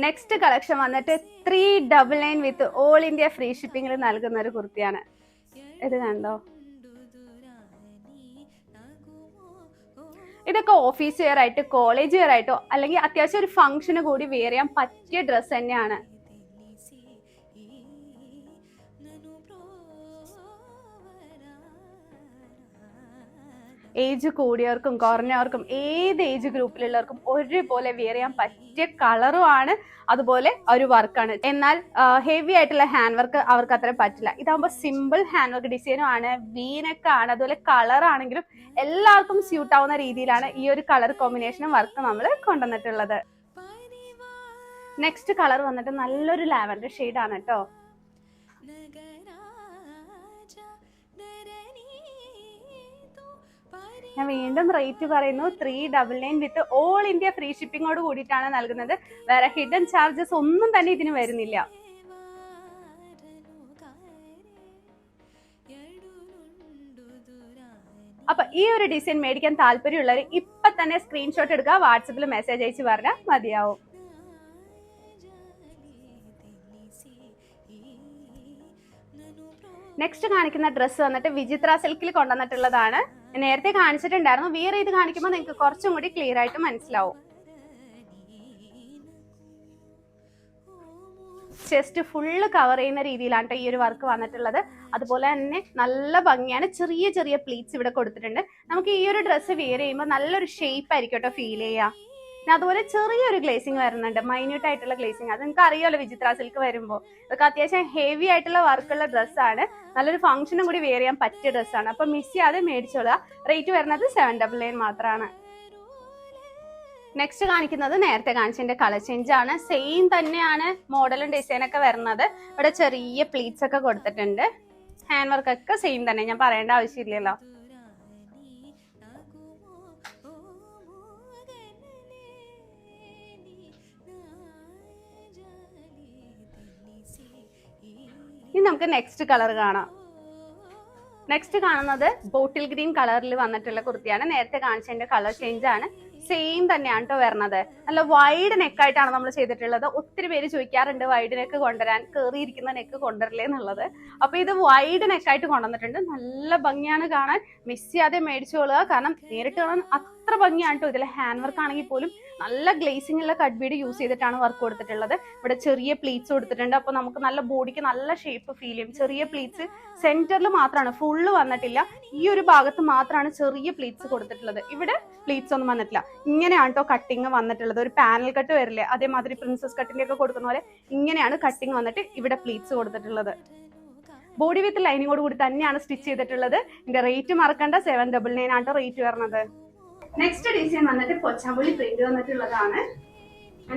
നെക്സ്റ്റ് കളക്ഷൻ വന്നിട്ട് 399 വിത്ത് ഓൾ ഇന്ത്യ ഫ്രീ ഷിപ്പിംഗിൽ നൽകുന്ന ഒരു കുർത്തിയാണ്. ഇത് കണ്ടോ, ഇതൊക്കെ ഓഫീസ് വെയർ ആയിട്ട് കോളേജ് വെയർ ആയിട്ടോ അല്ലെങ്കിൽ അത്യാവശ്യം ഒരു ഫംഗ്ഷന് കൂടി വെയർ ചെയ്യാൻ പറ്റിയ ഡ്രസ്സ് തന്നെയാണ്. ഏജ് കൂടിയവർക്കും കുറഞ്ഞവർക്കും ഏത് ഏജ് ഗ്രൂപ്പിലുള്ളവർക്കും ഒരുപോലെ വെയർ ചെയ്യാൻ പറ്റിയ കളറുമാണ്, അതുപോലെ ഒരു വർക്കാണ്. എന്നാൽ ഹെവി ആയിട്ടുള്ള ഹാൻഡ് വർക്ക് അവർക്ക് അത്ര പറ്റില്ല. ഇതാകുമ്പോൾ സിമ്പിൾ ഹാൻഡ് വർക്ക് ഡിസൈനും ആണ്, വീനൊക്കെ ആണ്, അതുപോലെ കളർ ആണെങ്കിലും എല്ലാവർക്കും സ്യൂട്ട് ആവുന്ന രീതിയിലാണ് ഈ ഒരു കളർ കോമ്പിനേഷനും വർക്ക് നമ്മൾ കൊണ്ടുവന്നിട്ടുള്ളത്. നെക്സ്റ്റ് കളർ വന്നിട്ട് നല്ലൊരു ലാവൻഡർ ഷെയ്ഡ് ആണ് കേട്ടോ. ഞാൻ വീണ്ടും റേറ്റ് പറയുന്നു, 399 വിത്ത് ഓൾ ഇന്ത്യ ഫ്രീ ഷിപ്പിങ്ങോട് കൂടിയിട്ടാണ് നൽകുന്നത്. വേറെ ഹിഡൻ ചാർജസ് ഒന്നും തന്നെ ഇതിന് വരുന്നില്ല. അപ്പൊ ഈ ഒരു ഡിസൈൻ മേടിക്കാൻ താല്പര്യമുള്ളവർ ഇപ്പൊ തന്നെ സ്ക്രീൻഷോട്ട് എടുക്കുക, വാട്സപ്പിൽ മെസ്സേജ് അയച്ച് പറഞ്ഞാൽ മതിയാവും. നെക്സ്റ്റ് കാണിക്കുന്ന ഡ്രസ്സ് വന്നിട്ട് വിചിത്ര സിൽക്കിൽ കൊണ്ടുവന്നിട്ടുള്ളതാണ്. നേരത്തെ കാണിച്ചിട്ടുണ്ടായിരുന്നു, വേറെ ഇത് കാണിക്കുമ്പോൾ നിങ്ങൾക്ക് കുറച്ചും കൂടി ക്ലിയർ ആയിട്ട് മനസ്സിലാവും. ചെസ്റ്റ് ഫുള്ള് കവർ ചെയ്യുന്ന രീതിയിലാണ് ഈ ഒരു വർക്ക് വന്നിട്ടുള്ളത്. അതുപോലെ തന്നെ നല്ല ഭംഗിയാണ്, ചെറിയ ചെറിയ പ്ലീറ്റ്സ് ഇവിടെ കൊടുത്തിട്ടുണ്ട്. നമുക്ക് ഈ ഒരു ഡ്രസ്സ് വെയർ ചെയ്യുമ്പോൾ നല്ലൊരു ഷേപ്പ് ആയിരിക്കും കേട്ടോ ഫീൽ ചെയ്യുക. അതുപോലെ ചെറിയൊരു ഗ്ലേസിങ് വരുന്നുണ്ട്, മൈന്യൂട്ട് ആയിട്ടുള്ള ഗ്ലേസിങ്. അത് നിങ്ങൾക്ക് അറിയാമല്ലോ വിചിത്ര സിൽക്ക് വരുമ്പോൾ. ഇതൊക്കെ അത്യാവശ്യം ഹെവി ആയിട്ടുള്ള വർക്കുള്ള ഡ്രസ്സാണ്, നല്ലൊരു ഫംഗ്ഷനും കൂടി വെയർ ചെയ്യാൻ പറ്റിയ ഡ്രസ്സാണ്. അപ്പൊ മിസ് ചെയ്യാതെ മേടിച്ചോളുക. റേറ്റ് വരുന്നത് 799 മാത്രമാണ്. നെക്സ്റ്റ് കാണിക്കുന്നത് നേരത്തെ കാണിച്ചതിന്റെ കളർ ചേഞ്ച് ആണ്. സെയിം തന്നെയാണ് മോഡലും ഡിസൈനൊക്കെ വരുന്നത്. ഇവിടെ ചെറിയ പ്ലീറ്റ്സ് ഒക്കെ കൊടുത്തിട്ടുണ്ട്. ഹാൻഡ് വർക്ക് ഒക്കെ സെയിം തന്നെ, ഞാൻ പറയേണ്ട ആവശ്യമില്ലല്ലോ. ഇനി നമുക്ക് നെക്സ്റ്റ് കളർ കാണാം. നെക്സ്റ്റ് കാണുന്നത് ബോട്ടിൽ ഗ്രീൻ കളറിൽ വന്നിട്ടുള്ള കുർത്തിയാണ്. നേരത്തെ കാണിച്ചതിന്റെ കളർ ചേഞ്ച് ആണ്, സെയിം തന്നെയാണ് കേട്ടോ വരുന്നത്. നല്ല വൈഡ് നെക്കായിട്ടാണ് നമ്മൾ ചെയ്തിട്ടുള്ളത്. ഒത്തിരി പേര് ചോദിക്കാറുണ്ട് വൈഡ് നെക്ക് കൊണ്ടുവരാൻ, കയറിയിരിക്കുന്ന നെക്ക് കൊണ്ടുവരില്ലേ എന്നുള്ളത്. അപ്പൊ ഇത് വൈഡ് നെക്കായിട്ട് കൊണ്ടുവന്നിട്ടുണ്ട്. നല്ല ഭംഗിയാണ് കാണാൻ, മിസ് ചെയ്യാതെ മേടിച്ചോളുക. കാരണം നേരിട്ട് കാണാൻ അത്ര ഭംഗിയാണ് കേട്ടോ. ഇതിലെ ഹാൻഡ് വർക്ക് ആണെങ്കിൽ പോലും നല്ല ഗ്ലേസിംഗ് ഉള്ള കട്ട് ബീഡ് യൂസ് ചെയ്തിട്ടാണ് വർക്ക് കൊടുത്തിട്ടുള്ളത്. ഇവിടെ ചെറിയ പ്ലീറ്റ്സ് കൊടുത്തിട്ടുണ്ട്. അപ്പൊ നമുക്ക് നല്ല ബോഡിക്ക് നല്ല ഷേപ്പ് ഫീൽ ചെയ്യും. ചെറിയ പ്ലീറ്റ്സ് സെന്ററിൽ മാത്രമാണ്, ഫുള്ള് വന്നിട്ടില്ല. ഈ ഒരു ഭാഗത്ത് മാത്രമാണ് ചെറിയ പ്ലീറ്റ്സ് കൊടുത്തിട്ടുള്ളത്. ഇവിടെ പ്ലീറ്റ്സ് ഒന്നും വന്നിട്ടില്ല. ഇങ്ങനെയാണ് കേട്ടോ കട്ടിങ് വന്നിട്ടുള്ളത്. ഒരു പാനൽ കട്ട് വരില്ലേ, അതേമാതിരി പ്രിൻസസ് കട്ടിന്റെ ഒക്കെ കൊടുക്കുന്ന പോലെ ഇങ്ങനെയാണ് കട്ടിങ് വന്നിട്ട് ഇവിടെ പ്ലീറ്റ്സ് കൊടുത്തിട്ടുള്ളത്. ബോഡി വിത്ത് ലൈനിങ്ങോട് കൂടി തന്നെയാണ് സ്റ്റിച്ച് ചെയ്തിട്ടുള്ളത്. ഇതിന്റെ റേറ്റ് മറക്കണ്ട, 799 ആണ് റേറ്റ് വരുന്നത്. നെക്സ്റ്റ് ഡിസൈൻ വന്നിട്ട് കൊച്ചാമ്പുള്ളി പ്രിന്റ് വന്നിട്ടുള്ളതാണ്.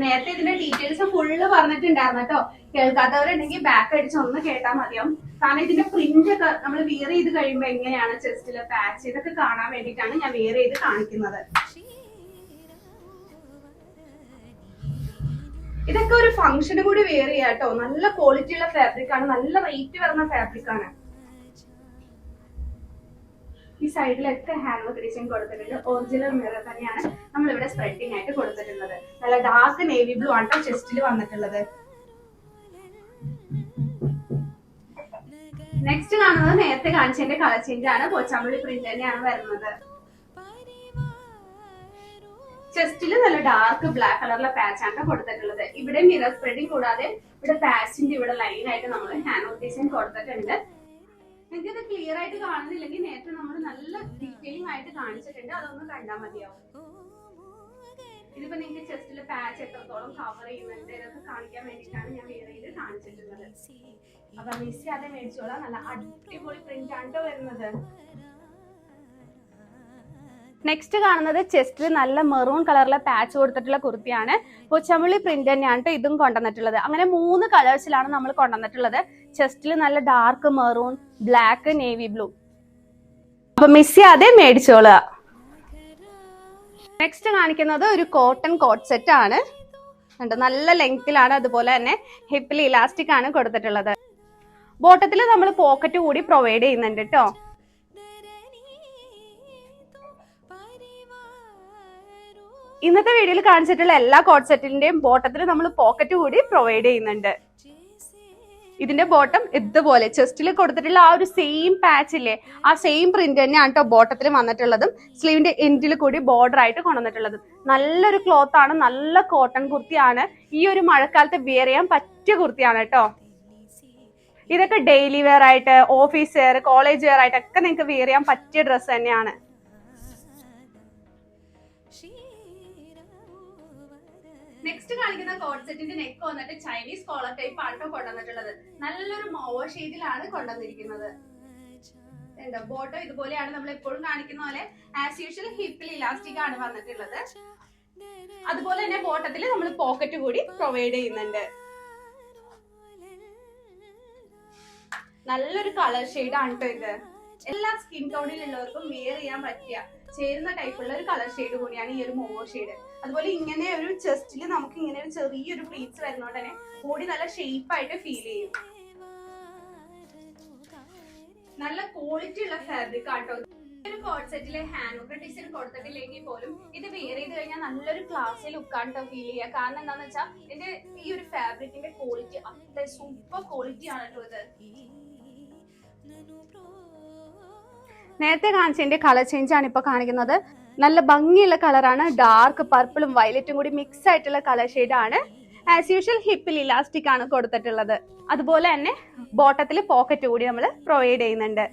നേരത്തെ ഇതിന്റെ ഡീറ്റെയിൽസ് ഫുള്ള് പറഞ്ഞിട്ടുണ്ടായിരുന്നു കേട്ടോ. കേൾക്കാത്തവരുണ്ടെങ്കിൽ ബാക്ക് അടിച്ച് ഒന്ന് കേട്ടാൽ മതിയാവും. കാരണം ഇതിന്റെ പ്രിന്റ് ഒക്കെ നമ്മൾ വിയർ ചെയ്ത് കഴിയുമ്പോൾ എങ്ങനെയാണ് ചെസ്റ്റിലെ പാച്ച്, ഇതൊക്കെ കാണാൻ വേണ്ടിയിട്ടാണ് ഞാൻ വിയർ ചെയ്ത് കാണിക്കുന്നത്. ഇതൊക്കെ ഒരു ഫംഗ്ഷന് കൂടി വെയർ ചെയ്യാം കേട്ടോ. നല്ല ക്വാളിറ്റി ഉള്ള ഫാബ്രിക് ആണ്, നല്ല റേറ്റ് വരുന്ന ഫാബ്രിക് ആണ്. ഈ സൈഡിലൊക്കെ ഹാൻഡ് വർക്ക് ഡിസൈൻ കൊടുത്തിട്ടുണ്ട്. ഒറിജിനൽ മിറർ തന്നെയാണ് നമ്മൾ ഇവിടെ സ്പ്രെഡിങ് ആയിട്ട് കൊടുത്തിട്ടുള്ളത്. നല്ല ഡാർക്ക് നേവി ബ്ലൂ ആണ് ചെസ്റ്റിൽ വന്നിട്ടുള്ളത്. നെക്സ്റ്റ് കാണുന്നത് നേരത്തെ കാണിച്ചതിന്റെ കളർ ചേഞ്ച് ആണ്. കൊച്ചാമ്പള്ളി പ്രിന്റ് തന്നെയാണ് വരുന്നത്. ചെസ്റ്റില് നല്ല ഡാർക്ക് ബ്ലാക്ക് കളറിലെ പാച്ച് ആണ് കൊടുത്തിട്ടുള്ളത്. ഇവിടെ മിറർ സ്പ്രെഡിങ് കൂടാതെ ഇവിടെ പാച്ചിന്റെ ഇവിടെ ലൈൻ ആയിട്ട് നമ്മൾ ഹാൻഡ് വർക്ക് ഡിസൈൻ കൊടുത്തിട്ടുണ്ട്. നിങ്ങൾക്ക് ഇത് ക്ലിയർ ആയിട്ട് കാണുന്നില്ലെങ്കിൽ നേരത്തെ നമ്മൾ നല്ല ഡീറ്റെയിലിംഗ് ആയിട്ട് കാണിച്ചിട്ടുണ്ട്, അതൊന്ന് കണ്ടാൽ മതിയാവും. ഇതിപ്പോ നിങ്ങൾക്ക് ചെസ്റ്റിലെ പാച്ച് എത്രത്തോളം കവർ ചെയ്യുന്നുണ്ട് ഇതൊക്കെ കാണിക്കാൻ വേണ്ടിയിട്ടാണ് ഞാൻ വേറെ ഇത് കാണിച്ചിട്ടുള്ളത്. അപ്പൊ മിസ് ചെയ്യാതെ മേടിച്ചോളാം. നല്ല അടിപൊളി പ്രിന്റ് ആണ് വരുന്നത്. നെക്സ്റ്റ് കാണുന്നത് ചെസ്റ്റിൽ നല്ല മെറൂൺ കളറിലെ പാച്ച് കൊടുത്തിട്ടുള്ള കുർത്തിയാണ്. കൊച്ചമ്പള്ളി പ്രിന്റ് തന്നെയാണ് ഇതും കൊണ്ടുവന്നിട്ടുള്ളത്. അങ്ങനെ 3 കളേഴ്സിലാണ് നമ്മൾ കൊണ്ടുവന്നിട്ടുള്ളത്. ചെസ്റ്റിൽ നല്ല dark maroon, black, navy blue. അപ്പൊ മിസ് ചെയ്യാതെ മേടിച്ചോളുക. നെക്സ്റ്റ് കാണിക്കുന്നത് ഒരു കോട്ടൺ കോട്ട് സെറ്റ് ആണ്. നല്ല ലെങ്തിലാണ്, അതുപോലെ തന്നെ ഹിപ്പിൽ ഇലാസ്റ്റിക് ആണ് കൊടുത്തിട്ടുള്ളത്. ബോട്ടത്തിൽ നമ്മൾ പോക്കറ്റ് കൂടി പ്രൊവൈഡ് ചെയ്യുന്നുണ്ട് കേട്ടോ. ഇന്നത്തെ വീഡിയോയിൽ കാണിച്ചിട്ടുള്ള എല്ലാ കോട്ട് സെറ്റിന്റെയും ബോട്ടത്തിൽ നമ്മൾ പോക്കറ്റ് കൂടി പ്രൊവൈഡ് ചെയ്യുന്നുണ്ട്. ഇതിന്റെ ബോട്ടം ഇതുപോലെ ചെസ്റ്റിൽ കൊടുത്തിട്ടുള്ള ആ ഒരു സെയിം പാച്ച് ഇല്ലേ, ആ സെയിം പ്രിന്റ് തന്നെയാണ് കേട്ടോ ബോട്ടത്തിൽ വന്നിട്ടുള്ളതും. സ്ലീവിന്റെ എൻഡിൽ കൂടി ബോർഡർ ആയിട്ട് കൊണ്ടുവന്നിട്ടുള്ളതും. നല്ലൊരു ക്ലോത്ത് ആണ്, നല്ല കോട്ടൺ കുർത്തിയാണ്. ഈ ഒരു മഴക്കാലത്ത് വെയർ ചെയ്യാൻ പറ്റിയ കുർത്തിയാണ് കേട്ടോ. ഇതൊക്കെ ഡെയിലി വെയർ ആയിട്ട്, ഓഫീസ് വെയർ, കോളേജ് വെയർ ആയിട്ടൊക്കെ നിങ്ങൾക്ക് വെയർ ചെയ്യാൻ പറ്റിയ ഡ്രസ്സ് തന്നെയാണ്. നെക്സ്റ്റ് കാണിക്കുന്ന കോട്ട് സെറ്റിന്റെ നെക്ക് വന്നിട്ട് ചൈനീസ് കോളർ ടൈപ്പ് ആണ് കൊണ്ടുവന്നിട്ടുള്ളത്. നല്ലൊരു മോവ ഷെയ്ഡിലാണ് കൊണ്ടുവന്നിരിക്കുന്നത്. എന്താ ബോട്ടം ഇതുപോലെയാണ് നമ്മൾ എപ്പോഴും കാണിക്കുന്ന പോലെ ആസ് യൂഷ്വൽ ഹിപ്പിൽ ഇലാസ്റ്റിക് ആണ് വന്നിട്ടുള്ളത്. അതുപോലെ തന്നെ ബോട്ടത്തിൽ നമ്മൾ പോക്കറ്റ് കൂടി പ്രൊവൈഡ് ചെയ്യുന്നുണ്ട്. നല്ലൊരു കളർ ഷെയ്ഡ് ആണ് കേട്ടോ ഇത്. എല്ലാ സ്കിൻ ടോണിലുള്ളവർക്കും വെയർ ചെയ്യാൻ പറ്റിയ ചേരുന്ന ടൈപ്പുള്ള ഒരു കളർ ഷെയ്ഡ് കൂടിയാണ് ഈ ഒരു മോവോ ഷെയ്ഡ്. അതുപോലെ ഇങ്ങനെ ഒരു ചെസ്റ്റിൽ നമുക്ക് ഇങ്ങനെ ഒരു ചെറിയൊരു പ്ലീറ്റ്സ് വരുന്നോണ്ട് തന്നെ ബോഡി നല്ല ഷേപ്പ് ആയിട്ട് ഫീൽ ചെയ്യും. നല്ല ക്വാളിറ്റി ഉള്ള ഫാബ്രിക് ആട്ടോ. ഒരു കോട്ട് സെറ്റിലെ ഹാൻഡ് വർക്ക് ഡിസൈൻ കൊടുത്തിട്ടില്ലെങ്കിൽ പോലും ഇത് വെയർ ചെയ്ത് കഴിഞ്ഞാൽ നല്ലൊരു ക്ലാസ്സിൽ ലുക്കാണ് ഫീൽ ചെയ്യുക. കാരണം എന്താന്ന് വെച്ചാൽ ഇതിന്റെ ഈ ഒരു ഫാബ്രിക്കിന്റെ ക്വാളിറ്റി അത്ര സൂപ്പർ ക്വാളിറ്റി ആണ് കേട്ടോ ഇത്. നേരത്തെ കാണിച്ചതിന്റെ കളർ ചേഞ്ച് ആണ് ഇപ്പൊ കാണിക്കുന്നത്. നല്ല ഭംഗിയുള്ള കളറാണ്. ഡാർക്ക് പർപ്പിളും വയലറ്റും കൂടി മിക്സ് ആയിട്ടുള്ള കളർ ഷെയ്ഡ് ആണ്. ആസ് യൂഷ്വൽ ഹിപ്പിൽ ഇലാസ്റ്റിക് ആണ് കൊടുത്തിട്ടുള്ളത്. അതുപോലെ തന്നെ ബോട്ടത്തിൽ പോക്കറ്റ് കൂടി നമ്മൾ പ്രൊവൈഡ് ചെയ്യുന്നുണ്ട്.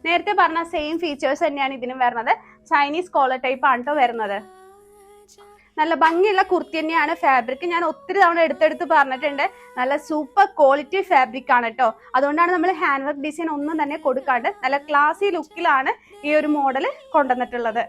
നേരത്തെ പറഞ്ഞ സെയിം ഫീച്ചേഴ്സ് തന്നെയാണ് ഇതിനും വരുന്നത്. ചൈനീസ് കോളർ ടൈപ്പ് ആണ് കേട്ടോ വരുന്നത്. നല്ല ഭംഗിയുള്ള കുർത്തി തന്നെയാണ്. ഫാബ്രിക് ഞാൻ ഒത്തിരി തവണ എടുത്തെടുത്ത് പറഞ്ഞിട്ടുണ്ട്. നല്ല സൂപ്പർ ക്വാളിറ്റി ഫാബ്രിക് ആണ് കേട്ടോ. അതുകൊണ്ടാണ് നമ്മൾ ഹാൻഡ് വർക്ക് ഡിസൈൻ ഒന്നും തന്നെ കൊടുക്കാണ്ട് നല്ല ക്ലാസി ലുക്കിലാണ് ഈ ഒരു മോഡൽ കൊണ്ടുവന്നിട്ടുള്ളത്.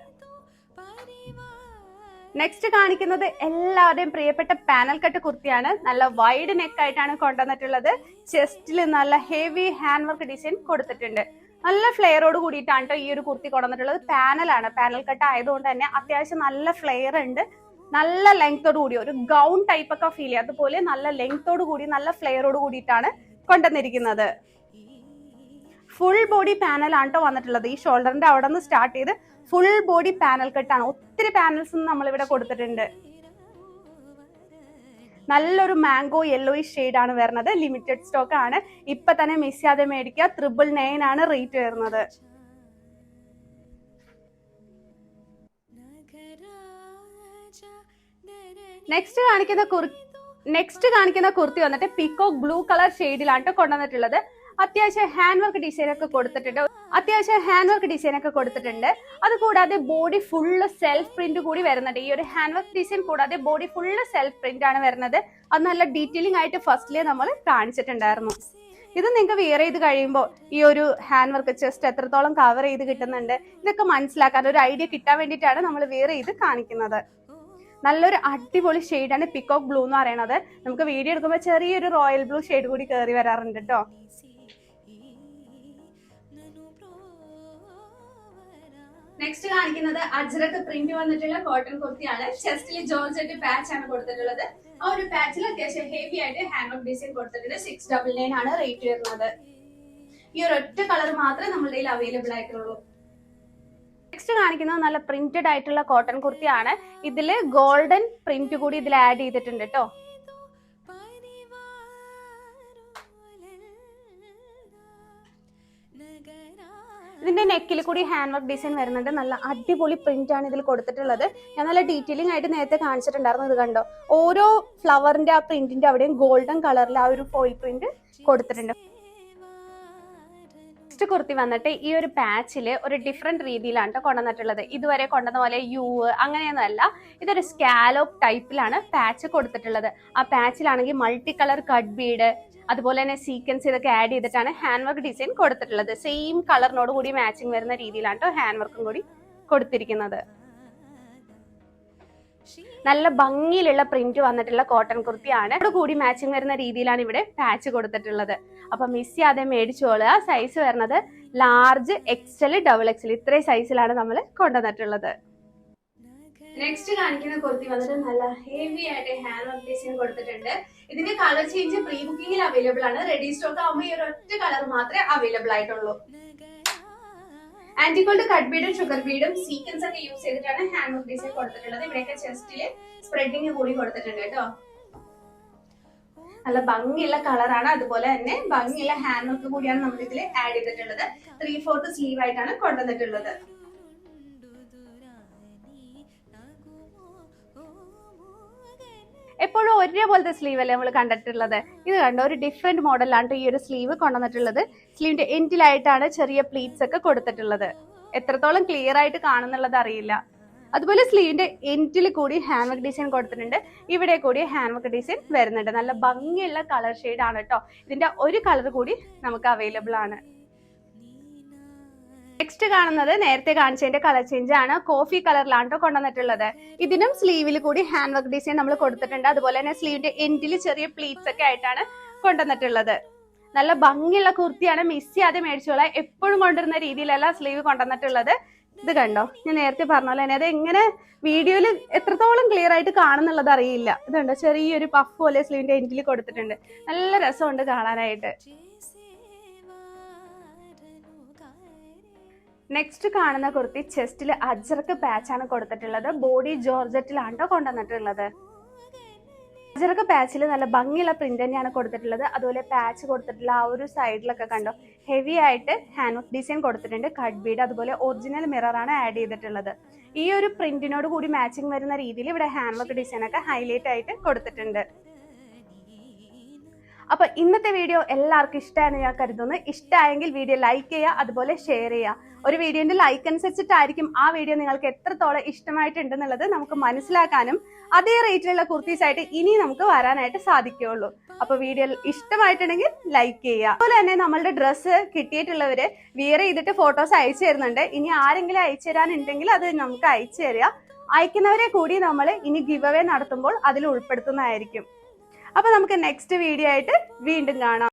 നെക്സ്റ്റ് കാണിക്കുന്നത് എല്ലാവരുടെയും പ്രിയപ്പെട്ട പാനൽ കട്ട് കുർത്തിയാണ്. നല്ല വൈഡ് നെക്ക് ആയിട്ടാണ് കൊണ്ടുവന്നിട്ടുള്ളത്. ചെസ്റ്റിൽ നല്ല ഹെവി ഹാൻഡ് വർക്ക് ഡിസൈൻ കൊടുത്തിട്ടുണ്ട്. നല്ല ഫ്ലെയറോട് കൂടിയിട്ടാണ് കേട്ടോ ഈ ഒരു കുർത്തി കൊണ്ടുവന്നിട്ടുള്ളത്. പാനലാണ്, പാനൽ കട്ട് ആയതുകൊണ്ട് തന്നെ അത്യാവശ്യം നല്ല ഫ്ലെയർ ഉണ്ട്. നല്ല ലെങ്തോട് കൂടി ഒരു ഗൗൺ ടൈപ്പ് ഒക്കെ ഫീൽ ചെയ്യും. അതുപോലെ നല്ല ലെങ്തോട് കൂടി നല്ല ഫ്ലെയറോട് കൂടിയിട്ടാണ് കൊണ്ടുവന്നിരിക്കുന്നത്. ഫുൾ ബോഡി പാനലാണ് കേട്ടോ വന്നിട്ടുള്ളത്. ഈ ഷോൾഡറിന്റെ അവിടെ നിന്ന് സ്റ്റാർട്ട് ചെയ്ത് ഫുൾ ബോഡി പാനൽ കട്ടാണ്. ഒത്തിരി പാനൽസ് നമ്മൾ ഇവിടെ കൊടുത്തിട്ടുണ്ട്. നല്ലൊരു മാംഗോ യെല്ലോയിഷ് ഷെയ്ഡ് ആണ് വരുന്നത്. ലിമിറ്റഡ് സ്റ്റോക്ക് ആണ്. ഇപ്പൊ തന്നെ മിസ് ചെയ്യാതെ മേടിക്കുക. 999 ആണ് റേറ്റ് വരുന്നത്. നെക്സ്റ്റ് കാണിക്കുന്ന കുർത്തി വന്നിട്ട് പീകോക്ക് ബ്ലൂ കളർ ഷെയ്ഡിലാണ് കൊണ്ടുവന്നിട്ടുള്ളത്. അത്യാവശ്യം ഹാൻഡ് വർക്ക് ഡിസൈൻ ഒക്കെ കൊടുത്തിട്ടുണ്ട്. അതുകൂടാതെ ബോഡി ഫുള്ള് സെൽഫ് പ്രിന്റ് കൂടി വരുന്നുണ്ട്. ഈ ഒരു ഹാൻഡ് വർക്ക് ഡിസൈൻ കൂടാതെ ബോഡി ഫുള്ള് സെൽഫ് പ്രിന്റ് ആണ് വരുന്നത്. അത് നല്ല ഡീറ്റെയിലിംഗ് ആയിട്ട് ഫസ്റ്റിലേ നമ്മൾ കാണിച്ചിട്ടുണ്ടായിരുന്നു. ഇത് നിങ്ങൾക്ക് വെയർ ചെയ്ത് കഴിയുമ്പോൾ ഈ ഒരു ഹാൻഡ് വർക്ക് ചെസ്റ്റ് എത്രത്തോളം കവർ ചെയ്ത് കിട്ടുന്നുണ്ട് ഇതൊക്കെ മനസ്സിലാക്കാൻ ഒരു ഐഡിയ കിട്ടാൻ വേണ്ടിയിട്ടാണ് നമ്മൾ വെയർ ചെയ്ത് കാണിക്കുന്നത്. നല്ലൊരു അടിപൊളി ഷെയ്ഡാണ് പീകോക്ക് ബ്ലൂ എന്ന് പറയുന്നത്. നമുക്ക് വീഡിയോ എടുക്കുമ്പോൾ ചെറിയൊരു റോയൽ ബ്ലൂ ഷെയ്ഡ് കൂടി കയറി വരാറുണ്ട് കേട്ടോ. നെക്സ്റ്റ് കാണിക്കുന്നത് അജ്രക്ക് പ്രിന്റ് വന്നിട്ടുള്ള കോട്ടൺ കുർത്തിയാണ്. ചെസ്റ്റിൽ ജോർജറ്റ് പാച്ച് ആണ് കൊടുത്തിട്ടുള്ളത്. ആ ഒരു പാച്ചിൽ അത്യാവശ്യം ഹെവി ആയിട്ട് ഹാൻഡ് വർക്ക് ഡിസൈൻ കൊടുത്തിട്ടുണ്ട്. 699 ആണ് റേറ്റ് വരുന്നത്. ഈ ഒരു ഒറ്റ കളർ മാത്രമേ നമ്മുടെ കയ്യിൽ അവൈലബിൾ ആയിട്ടുള്ളൂ. നെക്സ്റ്റ് കാണിക്കുന്നത് നല്ല പ്രിന്റഡ് ആയിട്ടുള്ള കോട്ടൺ കുർത്തിയാണ്. ഇതില് ഗോൾഡൻ പ്രിന്റ് കൂടി ഇതിൽ ആഡ് ചെയ്തിട്ടുണ്ട് കേട്ടോ. ഇതിന്റെ നെക്കിൽ കൂടി ഹാൻഡ് വർക്ക് ഡിസൈൻ വരുന്നുണ്ട്. നല്ല അടിപൊളി പ്രിന്റ് ആണ് ഇതിൽ കൊടുത്തിട്ടുള്ളത്. ഞാൻ നല്ല ഡീറ്റെയിലിംഗ് ആയിട്ട് നേരത്തെ കാണിച്ചിട്ടുണ്ടായിരുന്നു. ഇത് കണ്ടോ, ഓരോ ഫ്ലവറിന്റെ ആ പ്രിന്റിന്റെ അവിടെയും ഗോൾഡൻ കളറിൽ ആ ഒരു ഫോയിൽ പ്രിന്റ് കൊടുത്തിട്ടുണ്ട്. നെക്സ്റ്റ് കുർത്തി വന്നിട്ട് ഈ ഒരു പാച്ചിൽ ഒരു ഡിഫറെന്റ് രീതിയിലാണ് കൊണ്ടുവന്നിട്ടുള്ളത്. ഇതുവരെ കൊണ്ടുവന്ന പോലെ യു അങ്ങനെയൊന്നും അല്ല, ഇതൊരു സ്കാലോപ്പ് ടൈപ്പിലാണ് പാച്ച് കൊടുത്തിട്ടുള്ളത്. ആ പാച്ചിലാണെങ്കിൽ മൾട്ടി കളർ കട്ട് ബീഡ് അതുപോലെ തന്നെ സീക്വൻസ് ഇതൊക്കെ ആഡ് ചെയ്തിട്ടാണ് ഹാൻഡ് വർക്ക് ഡിസൈൻ കൊടുത്തിട്ടുള്ളത്. സെയിം കളറിനോട് കൂടി മാച്ചിങ് വരുന്ന രീതിയിലാണ് ഹാൻഡ് വർക്കും കൂടി കൊടുത്തിരിക്കുന്നത്. നല്ല ഭംഗിയിലുള്ള പ്രിന്റ് വന്നിട്ടുള്ള കോട്ടൺ കുർത്തിയാണ്. ഇവിടെ കൂടി മാച്ചിങ് വരുന്ന രീതിയിലാണ് ഇവിടെ പാച്ച് കൊടുത്തിട്ടുള്ളത്. അപ്പൊ മിസ് ചെയ്യാതെ മേടിച്ചോളുക. സൈസ് വരുന്നത് ലാർജ്, എക്സൽ, ഡബിൾ എക്സൽ ഇത്രയും സൈസിലാണ് നമ്മൾ കൊണ്ടുവന്നിട്ടുള്ളത്. നെക്സ്റ്റ് കാണിക്കുന്ന കുർത്തി വന്നിട്ട് നല്ല ഹെവി ആയിട്ട് ഹാൻഡ് വർക്ക് ഡിസൈൻ കൊടുത്തിട്ടുണ്ട്. ഇതിന്റെ കളർ ചേഞ്ച് പ്രീ ബുക്കിംഗിൽ അവൈലബിൾ ആണ്. റെഡി സ്റ്റോക്ക് ആകുമ്പോൾ ഈ ഒരു ഒറ്റ കളർ മാത്രമേ അവൈലബിൾ ആയിട്ടുള്ളൂ. ആന്റിഗോൾഡ് കട്ട് ബീഡും ഷുഗർ ബീഡും സീക്വൻസ് ഒക്കെ യൂസ് ചെയ്തിട്ടാണ് ഹാൻഡ് വർക്ക് ഡിസൈൻ കൊടുത്തിട്ടുള്ളത്. ഇവിടെയൊക്കെ ചെസ്റ്റില് സ്പ്രെഡിങ് കൂടി കൊടുത്തിട്ടുണ്ട് കേട്ടോ. നല്ല ഭംഗിയുള്ള കളറാണ്. അതുപോലെ തന്നെ ഭംഗിയുള്ള ഹാൻഡ് വർക്ക് കൂടിയാണ് നമ്മൾ ഇതിൽ ആഡ് ചെയ്തിട്ടുള്ളത്. 3/4 സ്ലീവ് ആയിട്ടാണ് കൊണ്ടുവന്നിട്ടുള്ളത്. എപ്പോഴും ഒരേപോലത്തെ സ്ലീവ് അല്ലേ നമ്മൾ കണ്ടിട്ടുള്ളത്. ഇത് കണ്ടോ, ഒരു ഡിഫറെന്റ് മോഡലാണ് ഈ ഒരു സ്ലീവ് കൊണ്ടുവന്നിട്ടുള്ളത്. സ്ലീവിന്റെ എൻഡിലായിട്ടാണ് ചെറിയ പ്ലീറ്റ്സ് ഒക്കെ കൊടുത്തിട്ടുള്ളത്. എത്രത്തോളം ക്ലിയർ ആയിട്ട് കാണുന്നുള്ളത് അറിയില്ല. അതുപോലെ സ്ലീവിന്റെ എൻഡിൽ കൂടി ഹാൻഡ് വർക്ക് ഡിസൈൻ കൊടുത്തിട്ടുണ്ട്. ഇവിടെ കൂടി ഹാൻഡ് വർക്ക് ഡിസൈൻ വരുന്നുണ്ട്. നല്ല ഭംഗിയുള്ള കളർ ഷെയ്ഡ് ആണ് കേട്ടോ. ഇതിന്റെ ഒരു കളർ കൂടി നമുക്ക് അവൈലബിൾ ആണ്. നെക്സ്റ്റ് കാണുന്നത് നേരത്തെ കാണിച്ചതിന്റെ കളർ ചേഞ്ച് ആണ്. കോഫി കളറിലാണ് കൊണ്ടുവന്നിട്ടുള്ളത്. ഇതിനും സ്ലീവിൽ കൂടി ഹാൻഡ് വർക്ക് ഡിസൈൻ നമ്മൾ കൊടുത്തിട്ടുണ്ട്. അതുപോലെ തന്നെ സ്ലീവിന്റെ എൻഡിൽ ചെറിയ പ്ലീറ്റ്സ് ഒക്കെ ആയിട്ടാണ് കൊണ്ടുവന്നിട്ടുള്ളത്. നല്ല ഭംഗിയുള്ള കുർത്തിയാണ്. മിസ് ചെയ്യാതെ മേടിച്ചോളാം. എപ്പോഴും കൊണ്ടുവരുന്ന രീതിയിലല്ല സ്ലീവ് കൊണ്ടുവന്നിട്ടുള്ളത്. ഇത് കണ്ടോ, ഞാൻ നേരത്തെ പറഞ്ഞ പോലെ തന്നെ അത് എങ്ങനെ വീഡിയോയിൽ എത്രത്തോളം ക്ലിയർ ആയിട്ട് കാണുന്നുള്ളത് അറിയില്ല. ഇതുണ്ടോ, ചെറിയൊരു പഫ് പോലെ സ്ലീവിന്റെ എൻഡിൽ കൊടുത്തിട്ടുണ്ട്. നല്ല രസമുണ്ട് കാണാനായിട്ട്. നെക്സ്റ്റ് കാണുന്ന കുർത്തി ചെസ്റ്റിൽ അജ്രക്ക് പാച്ചാണ് കൊടുത്തിട്ടുള്ളത്. ബോഡി ജോർജറ്റിലാണ് കൊണ്ടുവന്നിട്ടുള്ളത്. അജ്രക്ക് പാച്ചിൽ നല്ല ഭംഗിയുള്ള പ്രിന്റ് തന്നെയാണ് കൊടുത്തിട്ടുള്ളത്. അതുപോലെ പാച്ച് കൊടുത്തിട്ടുള്ള ആ ഒരു സൈഡിലൊക്കെ കണ്ടോ ഹെവി ആയിട്ട് ഹാൻഡ് വർക്ക് ഡിസൈൻ കൊടുത്തിട്ടുണ്ട്. കട്ട് ബീഡ് അതുപോലെ ഒറിജിനൽ മിററാണ് ആഡ് ചെയ്തിട്ടുള്ളത്. ഈ ഒരു പ്രിന്റിനോട് കൂടി മാച്ചിങ് വരുന്ന രീതിയിൽ ഇവിടെ ഹാൻഡ് വർക്ക് ഡിസൈൻ ഒക്കെ ഹൈലൈറ്റ് ആയിട്ട് കൊടുത്തിട്ടുണ്ട്. അപ്പൊ ഇന്നത്തെ വീഡിയോ എല്ലാവർക്കും ഇഷ്ടമാണെന്ന് ഞാൻ കരുതുന്നു. ഇഷ്ടമായെങ്കിൽ വീഡിയോ ലൈക്ക് ചെയ്യുക, അതുപോലെ ഷെയർ ചെയ്യുക. ഒരു വീഡിയോന്റെ ലൈക്ക് അനുസരിച്ചിട്ടായിരിക്കും ആ വീഡിയോ നിങ്ങൾക്ക് എത്രത്തോളം ഇഷ്ടമായിട്ടുണ്ടെന്നുള്ളത് നമുക്ക് മനസ്സിലാക്കാനും അതേ റേറ്റിലുള്ള കുർത്തീസ് ആയിട്ട് ഇനി നമുക്ക് വരാനായിട്ട് സാധിക്കുകയുള്ളൂ. അപ്പൊ വീഡിയോ ഇഷ്ടമായിട്ടുണ്ടെങ്കിൽ ലൈക്ക് ചെയ്യുക. അതുപോലെ തന്നെ നമ്മളുടെ ഡ്രസ്സ് കിട്ടിയിട്ടുള്ളവര് വിയർ ചെയ്തിട്ട് ഫോട്ടോസ് അയച്ചു തരുന്നുണ്ട്. ഇനി ആരെങ്കിലും അയച്ചു തരാനുണ്ടെങ്കിൽ അത് നമുക്ക് അയച്ചു തരിക. അയക്കുന്നവരെ കൂടി നമ്മൾ ഇനി ഗിവ് അവേ നടത്തുമ്പോൾ അതിൽ ഉൾപ്പെടുത്തുന്നതായിരിക്കും. അപ്പൊ നമുക്ക് നെക്സ്റ്റ് വീഡിയോ ആയിട്ട് വീണ്ടും കാണാം.